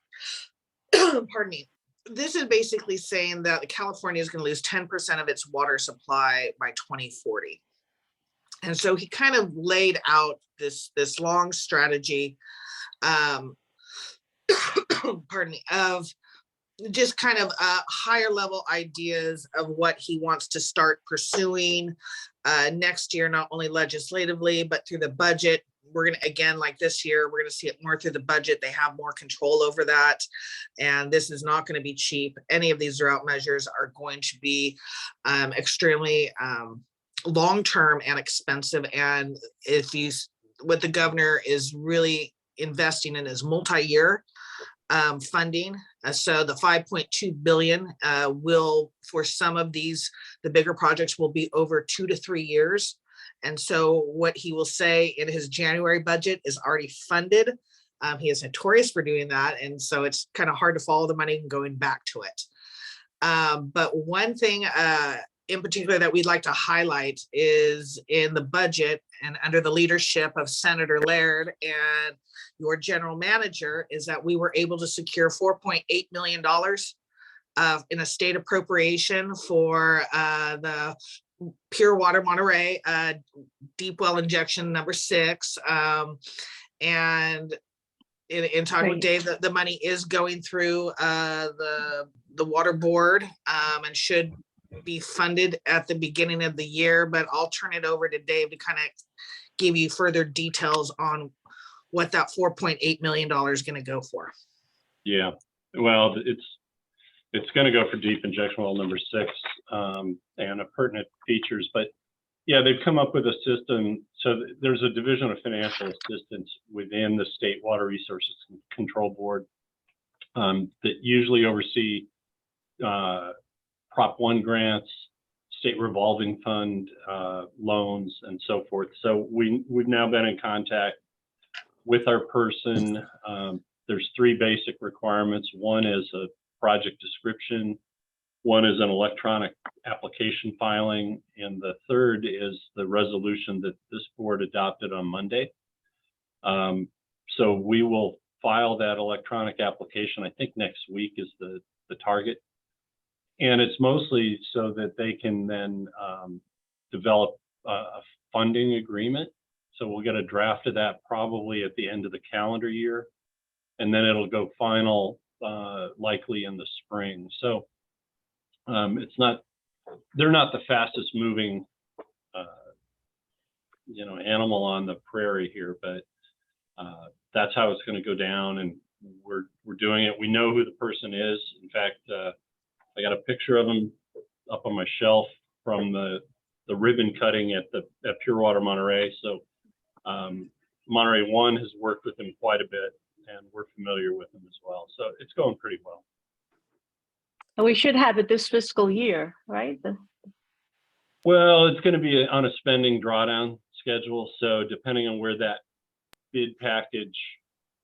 Pardon me. This is basically saying that California is going to lose 10% of its water supply by 2040. And so he kind of laid out this long strategy, pardon me, of just kind of higher level ideas of what he wants to start pursuing next year, not only legislatively, but through the budget. We're going to, again, like this year, we're going to see it more through the budget. They have more control over that. And this is not going to be cheap. Any of these drought measures are going to be extremely long-term and expensive. And what the governor is really investing in is multi-year funding. So the 5.2 billion will, for some of these, the bigger projects will be over 2 to 3 years. And so what he will say in his January budget is already funded. He is notorious for doing that. And so it's kind of hard to follow the money and going back to it. But one thing in particular that we'd like to highlight is in the budget and under the leadership of Senator Laird and your general manager, is that we were able to secure $4.8 million in a state appropriation for the Pure Water Monterey deep well injection number 6. And in talking with Dave, the money is going through the water board and should be funded at the beginning of the year, but I'll turn it over to Dave to kind of give you further details on what that $4.8 million is going to go for. Yeah, well, it's going to go for deep injection well number 6 and a pertinent features, but yeah, they've come up with a system. So there's a division of financial assistance within the State Water Resources Control Board that usually oversee Prop 1 grants, state revolving fund loans, and so forth. So we've now been in contact with our person. There's 3 basic requirements. One is a project description, One is an electronic application filing, and the third is the resolution that this board adopted on Monday. So we will file that electronic application. I think next week is the target. And it's mostly so that they can then develop a funding agreement. So we'll get a draft of that probably at the end of the calendar year. And then it'll go final likely in the spring. So they're not the fastest moving, animal on the prairie here, but that's how it's going to go down. And we're doing it. We know who the person is. In fact, I got a picture of him up on my shelf from the ribbon cutting at Pure Water Monterey. So Monterey 1 has worked with him quite a bit, and we're familiar with him as well. So it's going pretty well. And we should have it this fiscal year, right? Well, it's going to be on a spending drawdown schedule. So depending on where that bid package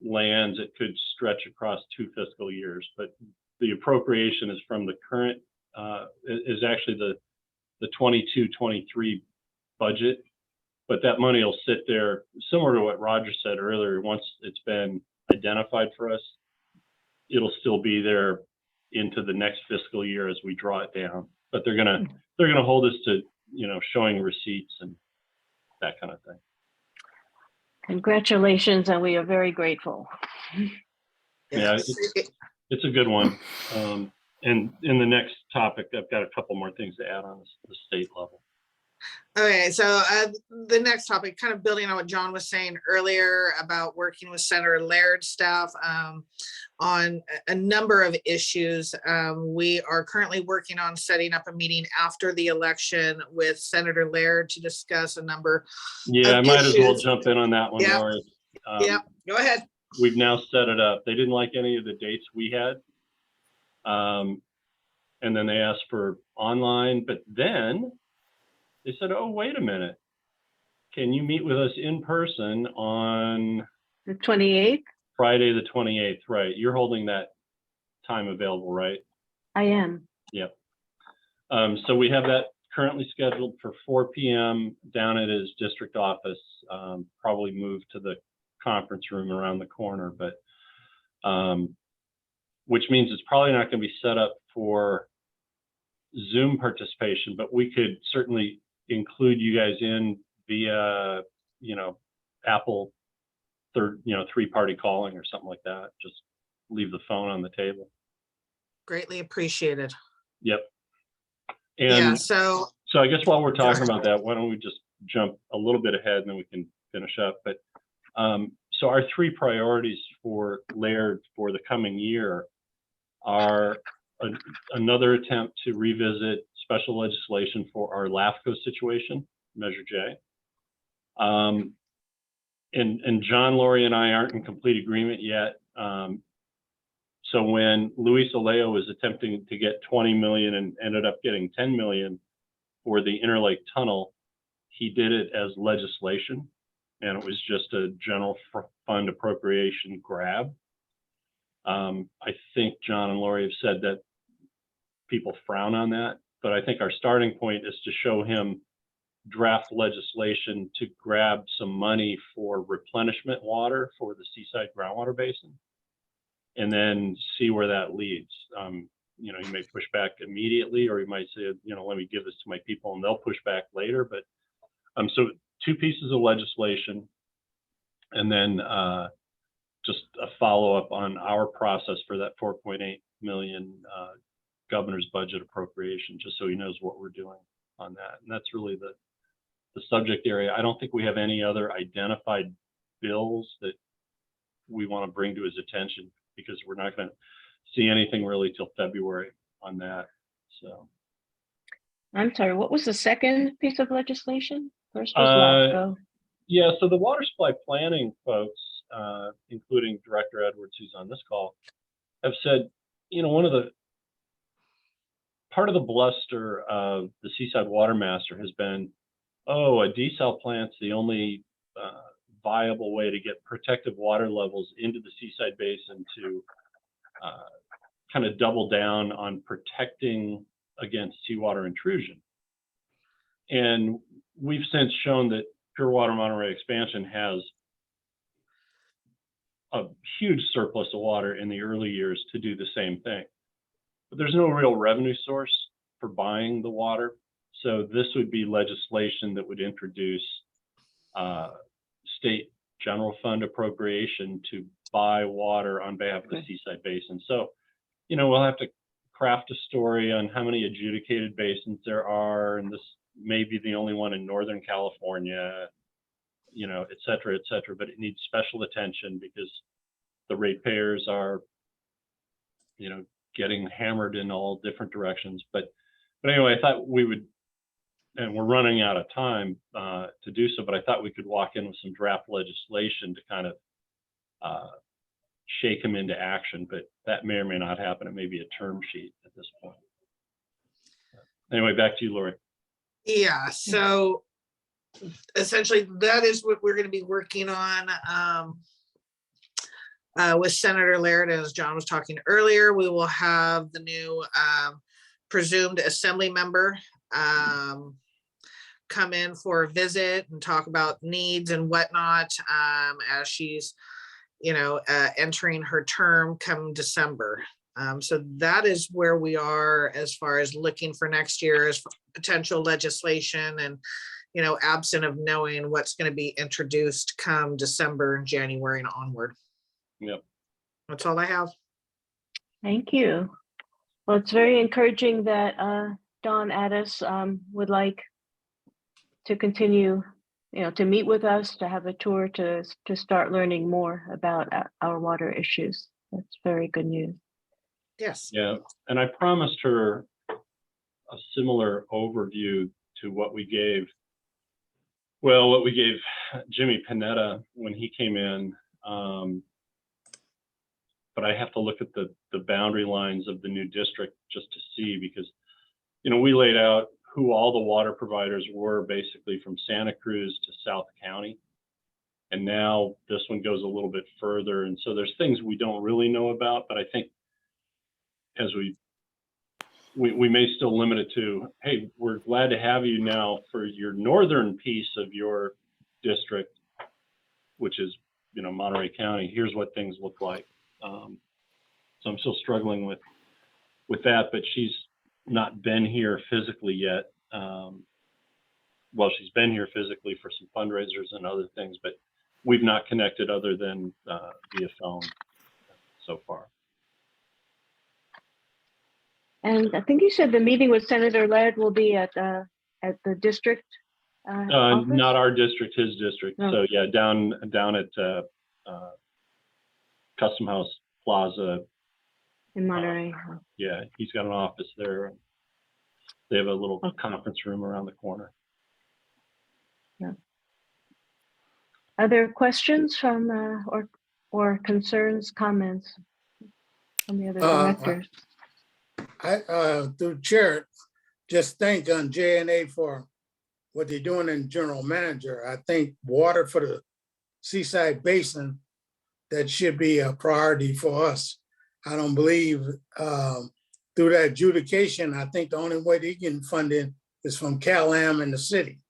lands, it could stretch across 2 fiscal years. But the appropriation is from the current, is actually the 22-23 budget. But that money will sit there, similar to what Roger said earlier. Once it's been identified for us, it'll still be there into the next fiscal year as we draw it down. But they're gonna hold us to showing receipts and that kind of thing. Congratulations, and we are very grateful. Yeah, it's a good one. And in the next topic, I've got a couple more things to add on the state level. Okay, so the next topic, kind of building on what John was saying earlier about working with Senator Laird's staff on a number of issues. We are currently working on setting up a meeting after the election with Senator Laird to discuss a number. Yeah, I might as well jump in on that one, Yeah. Laura. Yeah, go ahead. We've now set it up. They didn't like any of the dates we had. And then they asked for online, but then they said, oh, wait a minute. Can you meet with us in person on The 28th? Friday, the 28th? Right. You're holding that time available, right? I am. Yep. So we have that currently scheduled for 4 p.m. down at his district office, probably moved to the conference room around the corner, but which means it's probably not going to be set up for Zoom participation, but we could certainly include you guys in via, Apple three-party calling or something like that. Just leave the phone on the table. Greatly appreciated. Yep. Yeah, And so I guess while we're talking about that, why don't we just jump a little bit ahead and then we can finish up. But so our 3 priorities for Laird for the coming year are another attempt to revisit special legislation for our LAFCO situation, Measure J. And John, Lori, and I aren't in complete agreement yet. So when Luis Aleo was attempting to get 20 million and ended up getting 10 million for the Interlake Tunnel, he did it as legislation, and it was just a general fund appropriation grab. I think John and Lori have said that people frown on that, but I think our starting point is to show him draft legislation to grab some money for replenishment water for the Seaside groundwater basin, and then see where that leads. He may push back immediately, or he might say, let me give this to my people, and they'll push back later. But so 2 pieces of legislation, and then just a follow-up on our process for that 4.8 million governor's budget appropriation, just so he knows what we're doing on that. And that's really the subject area. I don't think we have any other identified bills that we want to bring to his attention, because we're not going to see anything really till February on that. So I'm sorry, what was the second piece of legislation? First was LAFCO. yeah, so the water supply planning folks, including Director Edwards, who's on this call, have said, part of the bluster of the Seaside Water Master has been, a desal plant's the only viable way to get protective water levels into the Seaside Basin to kind of double down on protecting against seawater intrusion. And we've since shown that Pure Water Monterey expansion has a huge surplus of water in the early years to do the same thing. But there's no real revenue source for buying the water. So this would be legislation that would introduce state general fund appropriation to buy water on behalf of the Seaside Basin. So, you know, we'll have to craft a story on how many adjudicated basins there are, and this may be the only one in Northern California, you know, et cetera, but it needs special attention because the ratepayers are, you know, getting hammered in all different directions. But anyway, I thought we would, and we're running out of time to do so, but I thought we could walk in with some draft legislation to kind of shake them into action, but that may or may not happen. It may be a term sheet at this point. Anyway, back to you, Lori. Yeah, so essentially that is what we're going to be working on with Senator Laird. As John was talking earlier, we will have the new presumed assembly member come in for a visit and talk about needs and whatnot as she's, you know, entering her term come December. So that is where we are as far as looking for next year as potential legislation and, you know, absent of knowing what's going to be introduced come December and January and onward. Yep. That's all I have. Thank you. Well, it's very encouraging that Don Addis would like to continue, you know, to meet with us, to have a tour, to start learning more about our water issues. That's very good news. Yes. Yeah, and I promised her a similar overview to what we gave, well, what we gave Jimmy Panetta when he came in. But I have to look at the boundary lines of the new district just to see, because, you know, we laid out who all the water providers were basically from Santa Cruz to South County. And now this one goes a little bit further. And so there's things we don't really know about, but I think as we may still limit it to, hey, we're glad to have you now for your northern piece of your district, which is, you know, Monterey County. Here's what things look like. So I'm still struggling with that, but she's not been here physically yet. Well, she's been here physically for some fundraisers and other things, but we've not connected other than via phone so far. And I think you said the meeting with Senator Laird will be at the district office? Not our district, his district. No. So yeah, down at Custom House Plaza In Monterey. Yeah, he's got an office there. They have a little conference room around the corner. Yeah. Other questions from or concerns, comments from the other directors? I through chair, just thank JNA for what they're doing in general manager. I think water for the Seaside Basin, that should be a priority for us. I don't believe through that adjudication, I think the only way they get funding is from CalAm and the city.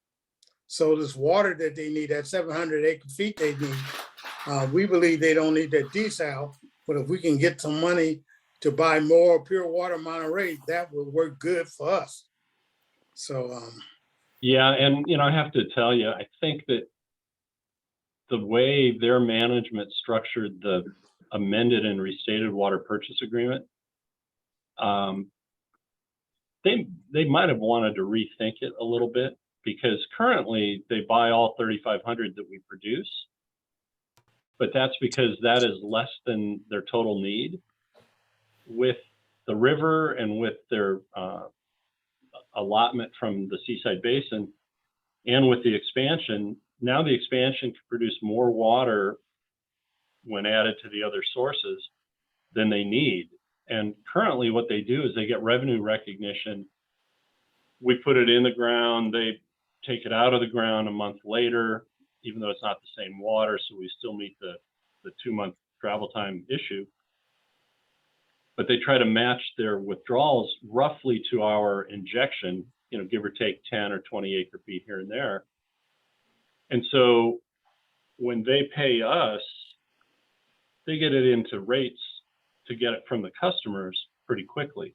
So this water that they need, that 700 acre feet they need, we believe they don't need that desal, but if we can get some money to buy more Pure Water Monterey, that will work good for us. So yeah, and you know, I have to tell you, I think that the way their management structured the amended and restated water purchase agreement, they might have wanted to rethink it a little bit, because currently they buy all 3,500 that we produce, but that's because that is less than their total need. With the river and with their allotment from the Seaside Basin and with the expansion, now the expansion can produce more water when added to the other sources than they need. And currently what they do is they get revenue recognition. We put it in the ground, they take it out of the ground a month later, even though it's not the same water, so we still meet the 2-month travel time issue. but they try to match their withdrawals roughly to our injection, you know, give or take 10 or 20 acre feet here and there. And so when they pay us, they get it into rates to get it from the customers pretty quickly.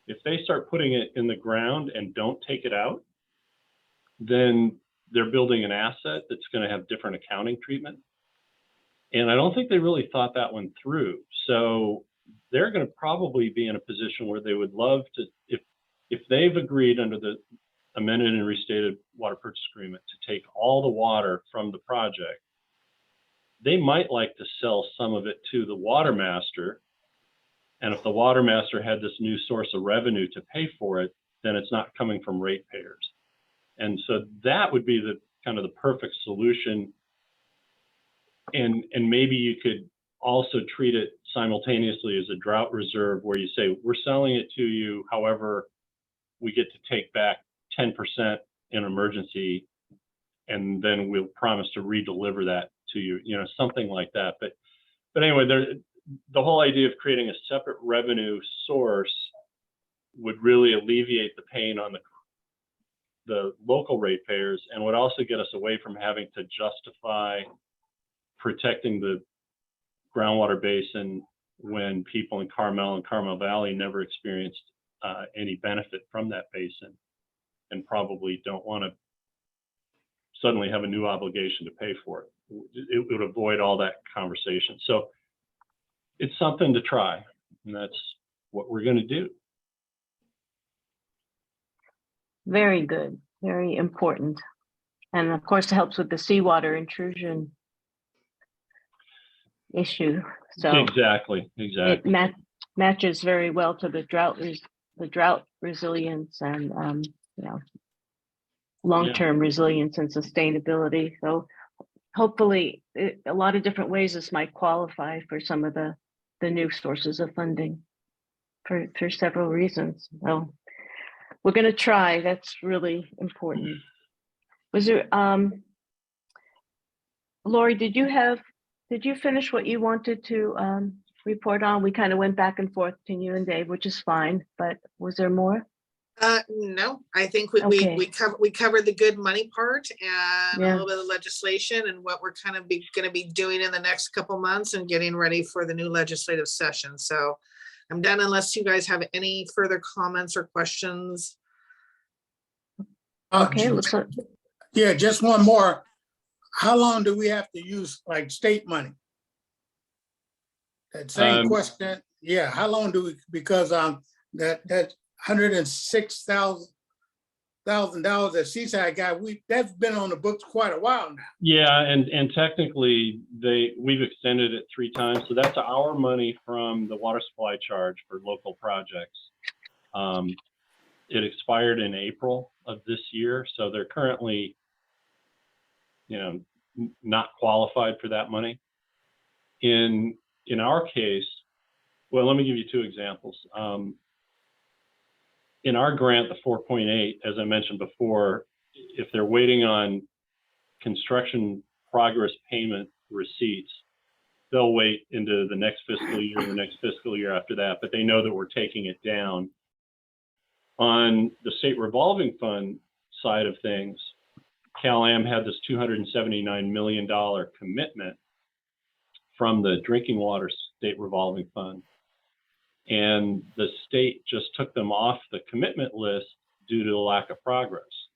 If they start putting it in the ground and don't take it out, then they're building an asset that's going to have different accounting treatment. And I don't think they really thought that one through. So they're going to probably be in a position where they would love to, if they've agreed under the amended and restated water purchase agreement to take all the water from the project, they might like to sell some of it to the water master. And if the water master had this new source of revenue to pay for it, then it's not coming from ratepayers. And so that would be the kind of the perfect solution. And maybe you could also treat it simultaneously as a drought reserve where you say, we're selling it to you. However, we get to take back 10% in emergency, and then we'll promise to re-deliver that to you, you know, something like that. But anyway, the whole idea of creating a separate revenue source would really alleviate the pain on the local ratepayers, and would also get us away from having to justify protecting the groundwater basin when people in Carmel and Carmel Valley never experienced any benefit from that basin, and probably don't want to suddenly have a new obligation to pay for it. It would avoid all that conversation. So it's something to try, and that's what we're going to do. Very good, very important. And of course, it helps with the seawater intrusion issue. So Exactly. it matches very well to the drought resilience and you know, long-term resilience and sustainability. So hopefully a lot of different ways this might qualify for some of the new sources of funding for several reasons. So we're going to try. That's really important. Was there, Lori, did you finish what you wanted to report on? We kind of went back and forth between you and Dave, which is fine, but was there more? No, I think we covered the good money part and a little bit of legislation and what we're kind of going to be doing in the next couple months and getting ready for the new legislative session. So I'm done unless you guys have any further comments or questions. Okay, looks like. Yeah, just one more. How long do we have to use like state money? That same question. Yeah, how long do we, because that $106,000 that Seaside got, that's been on the books quite a while now. Yeah, and technically we've extended it 3 times. So that's our money from the water supply charge for local projects. It expired in April of this year. So they're currently, you know, not qualified for that money. In our case, well, let me give you 2 examples. In our grant, the 4.8, as I mentioned before, if they're waiting on construction progress payment receipts, they'll wait into the next fiscal year, the next fiscal year after that, but they know that we're taking it down. On the state revolving fund side of things, Cal-Am had this $279 million commitment from the drinking water state revolving fund. And the state just took them off the commitment list due to the lack of progress.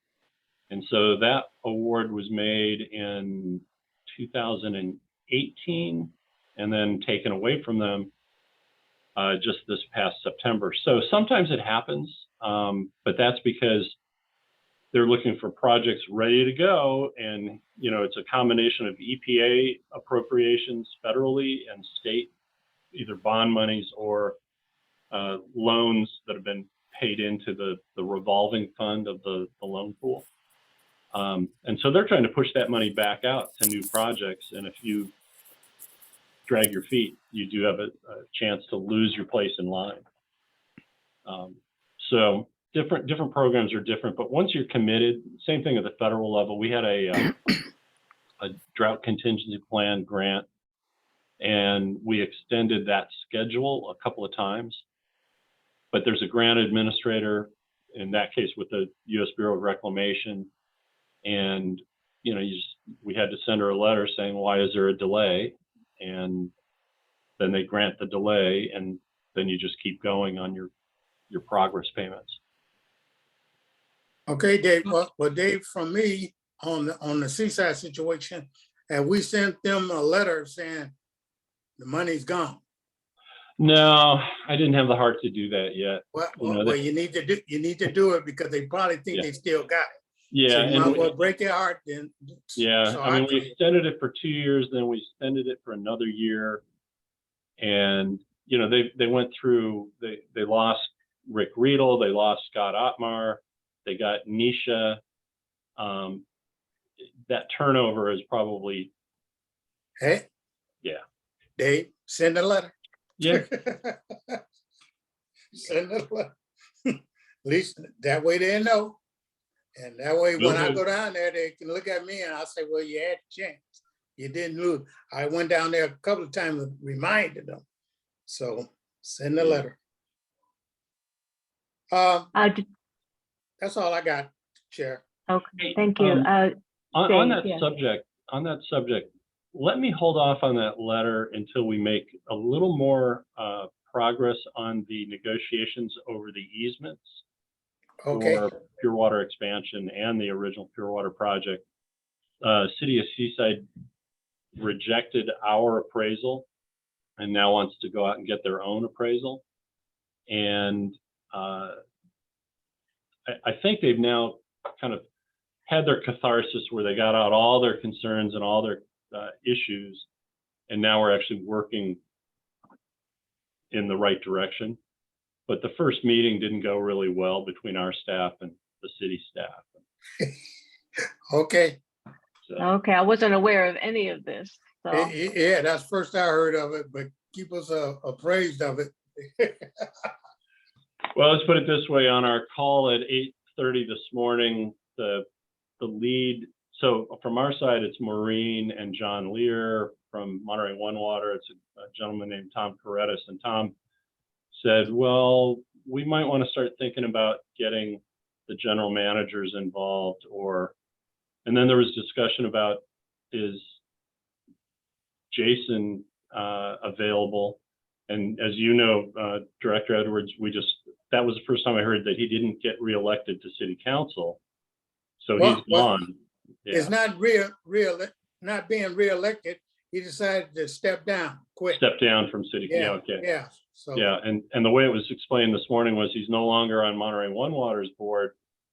And so that award was made in 2018 and then taken away from them just this past September. So sometimes it happens, but that's because they're looking for projects ready to go. And, you know, it's a combination of EPA appropriations federally and state, either bond monies or loans that have been paid into the revolving fund of the loan pool. And so they're trying to push that money back out to new projects. And if you drag your feet, you do have a chance to lose your place in line. So different programs are different, but once you're committed, same thing at the federal level. We had a drought contingency plan grant, And we extended that schedule a couple of times. But there's a grant administrator, in that case with the U.S. Bureau of Reclamation. And, you know, we had to send her a letter saying, why is there a delay? And then they grant the delay, and then you just keep going on your progress payments. Okay, Dave, well, Dave, from me on the Seaside situation, and we sent them a letter saying the money's gone. No, I didn't have the heart to do that yet. Well, You know, well, you need to do it because they probably think Yeah. they still got it. Yeah, So you might as and well break their heart then. yeah, So I mean, we extended it for 2 years, then we extended it for another year. And, you know, they went through, they lost Rick Riedel, they lost Scott Ottmar, they got Nisha. That turnover is probably, Hey, yeah. Dave, send a letter. Yeah, Send a letter. At least that way they know. And that way, Will when I do. go down there, they can look at me and I'll say, well, you had a chance. You didn't lose. I went down there a couple of times and reminded them. So send a Yeah. letter. That's all I got, Chair. Okay, thank you. on Dave, that yeah. subject, let me hold off on that letter until we make a little more progress on the negotiations over the easements Okay, for pure water expansion and the original pure water project. City of Seaside rejected our appraisal and now wants to go out and get their own appraisal. And I think they've now kind of had their catharsis where they got out all their concerns and all their issues, and now we're actually working in the right direction. But the first meeting didn't go really well between our staff and the city staff. okay. So, Okay, I wasn't aware of any of this. So Yeah, that's first I heard of it, but keep us appraised of it. well, let's put it this way: on our call at 8:30 this morning, the lead. So from our side, it's Maureen and John Lear. From Monterey One Water, it's a gentleman named Tom Correttis, and Tom said, well, we might want to start thinking about getting the general managers involved, and then there was discussion about, is Jason available? And as you know, Director Edwards, that was the first time I heard that he didn't get reelected to city council. So he's gone. It's not not being reelected. He decided to step down, quit. Step down from city. Yeah, Okay. yeah. So Yeah, and the way it was explained this morning was he's no longer on Monterey One Water's board,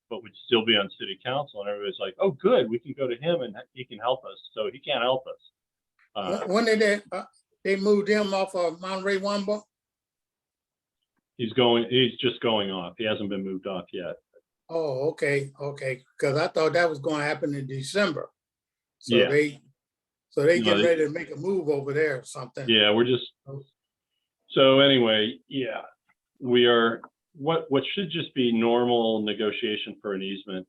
but would still be on city council. And everybody's like, oh, good, we can go to him and he can help us. So he can't help us. when did they moved him off of Monterey One? He's just going off. He hasn't been moved off yet. Oh, okay. Because I thought that was going to happen in December. So Yeah. they getting ready to make a move over there or something. Yeah, so anyway, yeah, we are, what should just be normal negotiation for an easement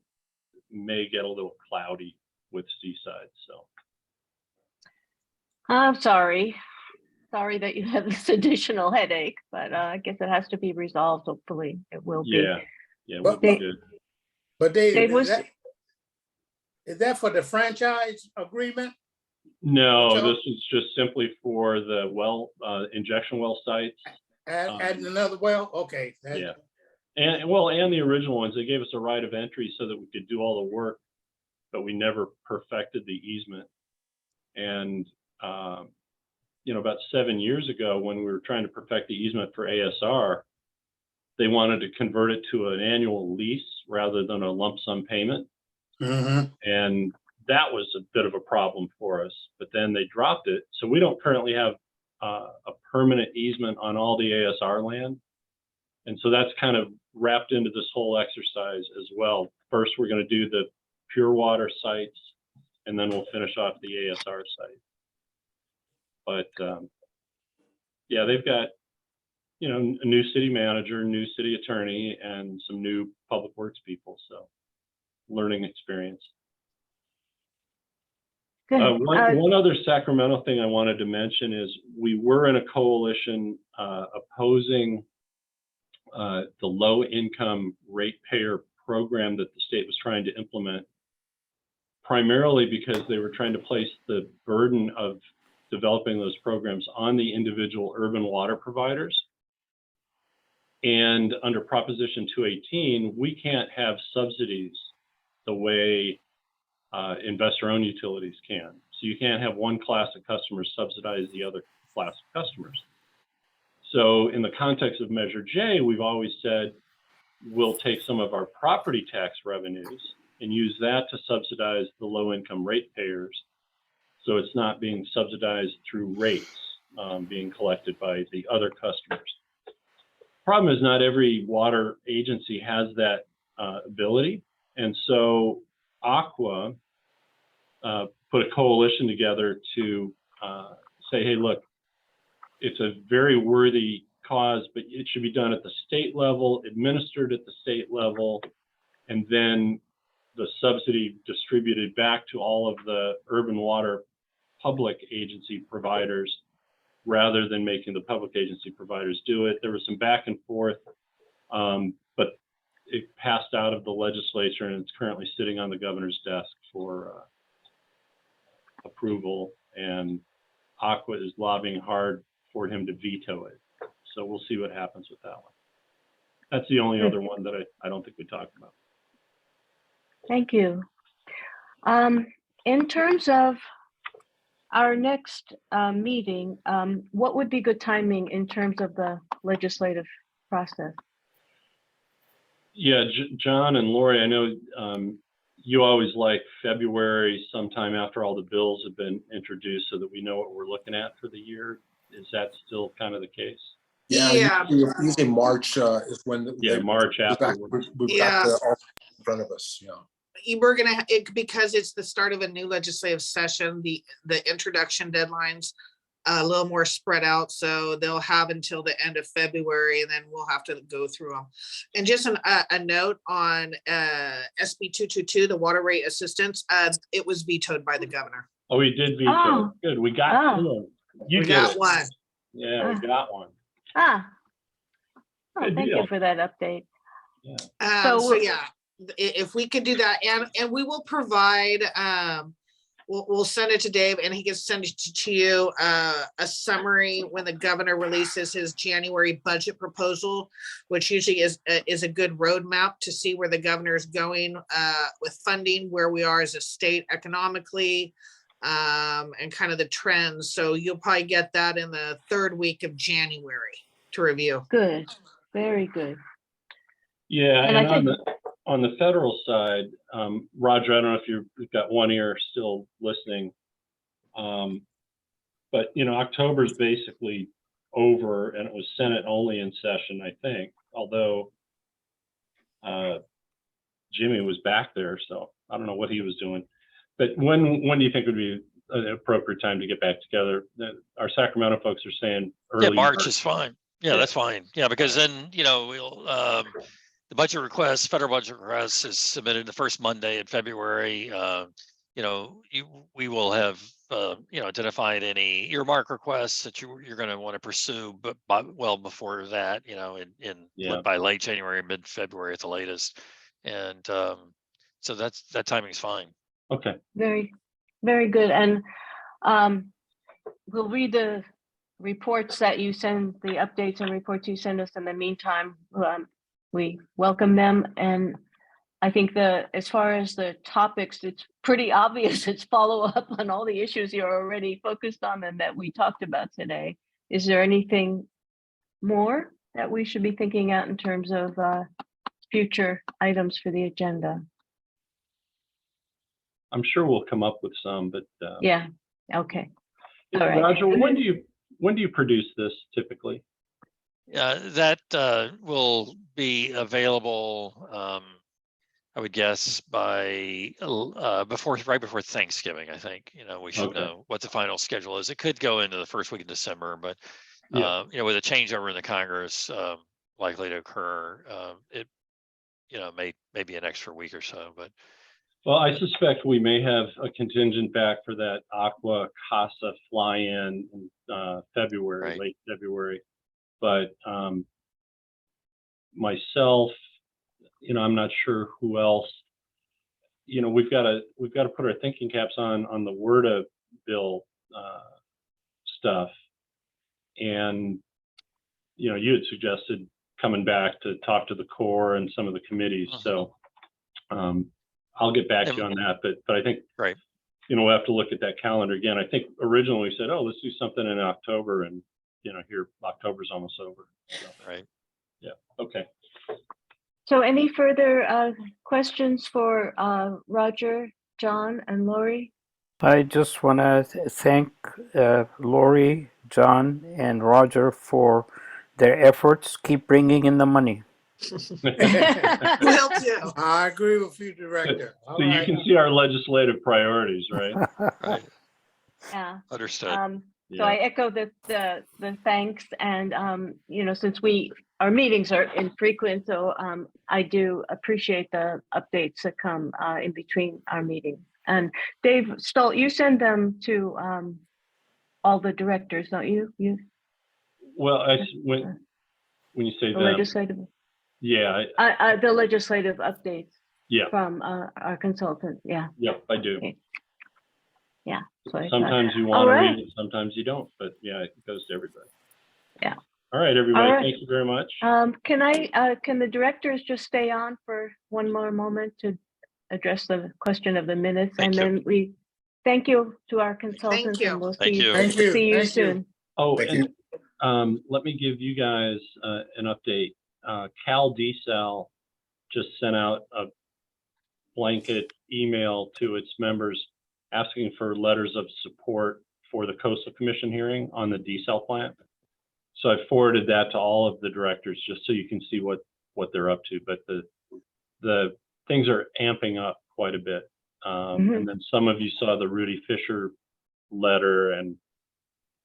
may get a little cloudy with Seaside, so. I'm sorry that you have this additional headache, but I guess it has to be resolved. Hopefully it will be. Yeah, we'll be good. But Dave, Dave, is that for the franchise agreement? No, this is just simply for the well, injection well sites. Adding another well? Okay. Yeah. And the original ones, they gave us a right of entry so that we could do all the work, but we never perfected the easement. And, about 7 years ago, when we were trying to perfect the easement for ASR, they wanted to convert it to an annual lease rather than a lump sum payment. Mm-hmm. And that was a bit of a problem for us, but then they dropped it. So we don't currently have a permanent easement on all the ASR land. And so that's kind of wrapped into this whole exercise as well. First, we're going to do the pure water sites, and then we'll finish off the ASR site. But yeah, they've got, a new city manager, new city attorney, and some new public works people. So learning experience. Good. One other Sacramento thing I wanted to mention is we were in a coalition opposing the low income ratepayer program that the state was trying to implement, primarily because they were trying to place the burden of developing those programs on the individual urban water providers. And under Proposition 218, we can't have subsidies the way investor-owned utilities can. So you can't have one class of customers subsidize the other class of customers. So in the context of Measure J, we've always said we'll take some of our property tax revenues and use that to subsidize the low-income ratepayers. So it's not being subsidized through rates being collected by the other customers. Problem is not every water agency has that ability. And so Aqua put a coalition together to say, hey, look, it's a very worthy cause, but it should be done at the state level, administered at the state level, and then the subsidy distributed back to all of the urban water public agency providers rather than making the public agency providers do it. There was some back and forth, but it passed out of the legislature and it's currently sitting on the governor's desk for approval, and Aqua is lobbying hard for him to veto it. So we'll see what happens with that one. That's the only other one that I don't think we talked about. Thank you. In terms of our next meeting, what would be good timing in terms of the legislative process? Yeah, John and Lori, I know you always like February, sometime after all the bills have been introduced, so that we know what we're looking at for the year. Is that still kind of the case? Yeah. Usually March is when. March after. We've got the all in front of us, We're gonna, because it's the start of a new legislative session, the introduction deadlines a little more spread out, so they'll have until the end of February, and then we'll have to go through them. And just a note on SB 222, the water rate assistance, it was vetoed by the governor. Oh, he did veto. Oh. Good, we got one. We got one. Yeah, we got one. Oh, Good thank deal. you for that update. Yeah. So yeah, if we could do that, and we will provide, we'll send it to Dave and he can send it to you, a summary when the governor releases his January budget proposal, which usually is a good roadmap to see where the governor is going with funding, where we are as a state economically, and kind of the trends. So you'll probably get that in the third week of January to review. Good, very good. Yeah, And I think on the federal side, Roger, I don't know if you've got one ear still listening, but October's basically over, and it was Senate only in session, I think. Although Jimmy was back there, so I don't know what he was doing. But when do you think would be an appropriate time to get back together? Our Sacramento folks are saying early. Yeah, March is fine. Yeah, that's fine. Yeah, because then we'll the budget request, federal budget request, is submitted the first Monday in February. We will have identified any earmark requests that you're going to want to pursue, but well before that, by late January, mid February at the latest. And so that timing is fine. Okay. very, very good. And we'll read the reports that you send, the updates and reports you send us in the meantime. We welcome them. And I think as far as the topics, it's pretty obvious it's follow up on all the issues you're already focused on and that we talked about today. Is there anything more that we should be thinking out in terms of future items for the agenda? I'm sure we'll come up with some, but Yeah, okay. All right. Roger, when do you produce this typically? That will be available, I would guess, by right before Thanksgiving. I think we should know what the final schedule is. It could go into the first week of December, but with a changeover in the Congress likely to occur, it may be an extra week or so. But Well, I suspect we may have a contingent back for that Aqua Casa fly-in in February, Right. late February. But myself, I'm not sure who else. We've got to put our thinking caps on the WRDA bill stuff. And you had suggested coming back to talk to the core and some of the committees. So I'll get back to you on that. But I think Right. we'll have to look at that calendar again. I think originally we said, oh, let's do something in October, and here October's almost over. So, Right. yeah. Okay. So any further questions for Roger, John, and Lori? I just want to thank Lori, John, and Roger for their efforts. Keep bringing in the money. Will do. I agree with you, Director. All So you right. can see our legislative priorities, right? Right. Yeah. Understood. So Yeah. I echo the thanks, and since our meetings are infrequent, so I do appreciate the updates that come in between our meetings. And Dave Stolt, you send them to all the directors, don't you? Well, when you say The them, legislative, yeah, the legislative updates yeah, from our consultant. Yeah. yep, I do. Okay. Yeah. So I thought- Sometimes you All want to right. read it, sometimes you don't, but yeah, it goes to everybody. Yeah. All right, everybody. All right. Thank you very much. Can the directors just stay on for one more moment to address the question of the minutes? Thank And you. then we thank you to our consultants, you. and we'll Thank see you. Thank you. see you Thank you. soon. Oh, Thank and let me give you guys an update. Cal DSAL just sent out a blanket email to its members asking for letters of support for the Coastal Commission hearing on the desal plant. So I forwarded that to all of the directors just so you can see what they're up to. But the things are amping up quite a bit. And then some of you saw the Rudy Fisher letter and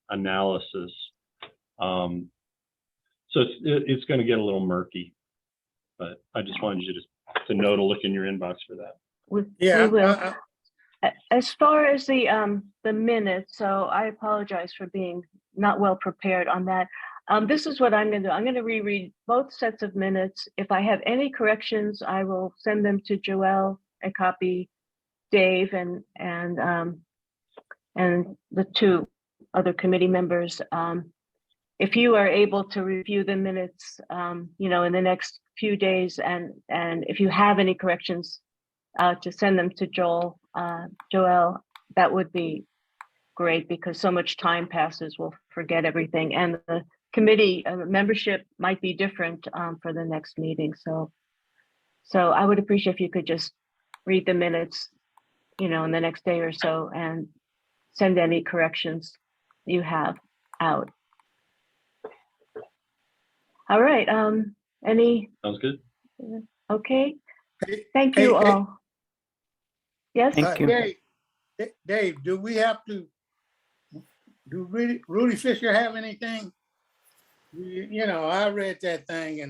analysis. So it's going to get a little murky, but I just wanted you to know to look in your inbox for that. We Yeah. will. As far as the minutes, so I apologize for being not well prepared on that. This is what I'm going to do. I'm going to reread both sets of minutes. If I have any corrections, I will send them to Joelle and copy Dave and the two other committee members. If you are able to review the minutes, in the next few days, and if you have any corrections, to send them to Joelle, that would be great, because so much time passes, we'll forget everything. And the committee membership might be different for the next meeting. So I would appreciate if you could just read the minutes, in the next day or so, and send any corrections you have out. All right. Any? Sounds good. Okay. Hey, Thank you hey, all. Yes. Thank you. Dave, do we have to, do Rudy Fisher have anything? I read that thing and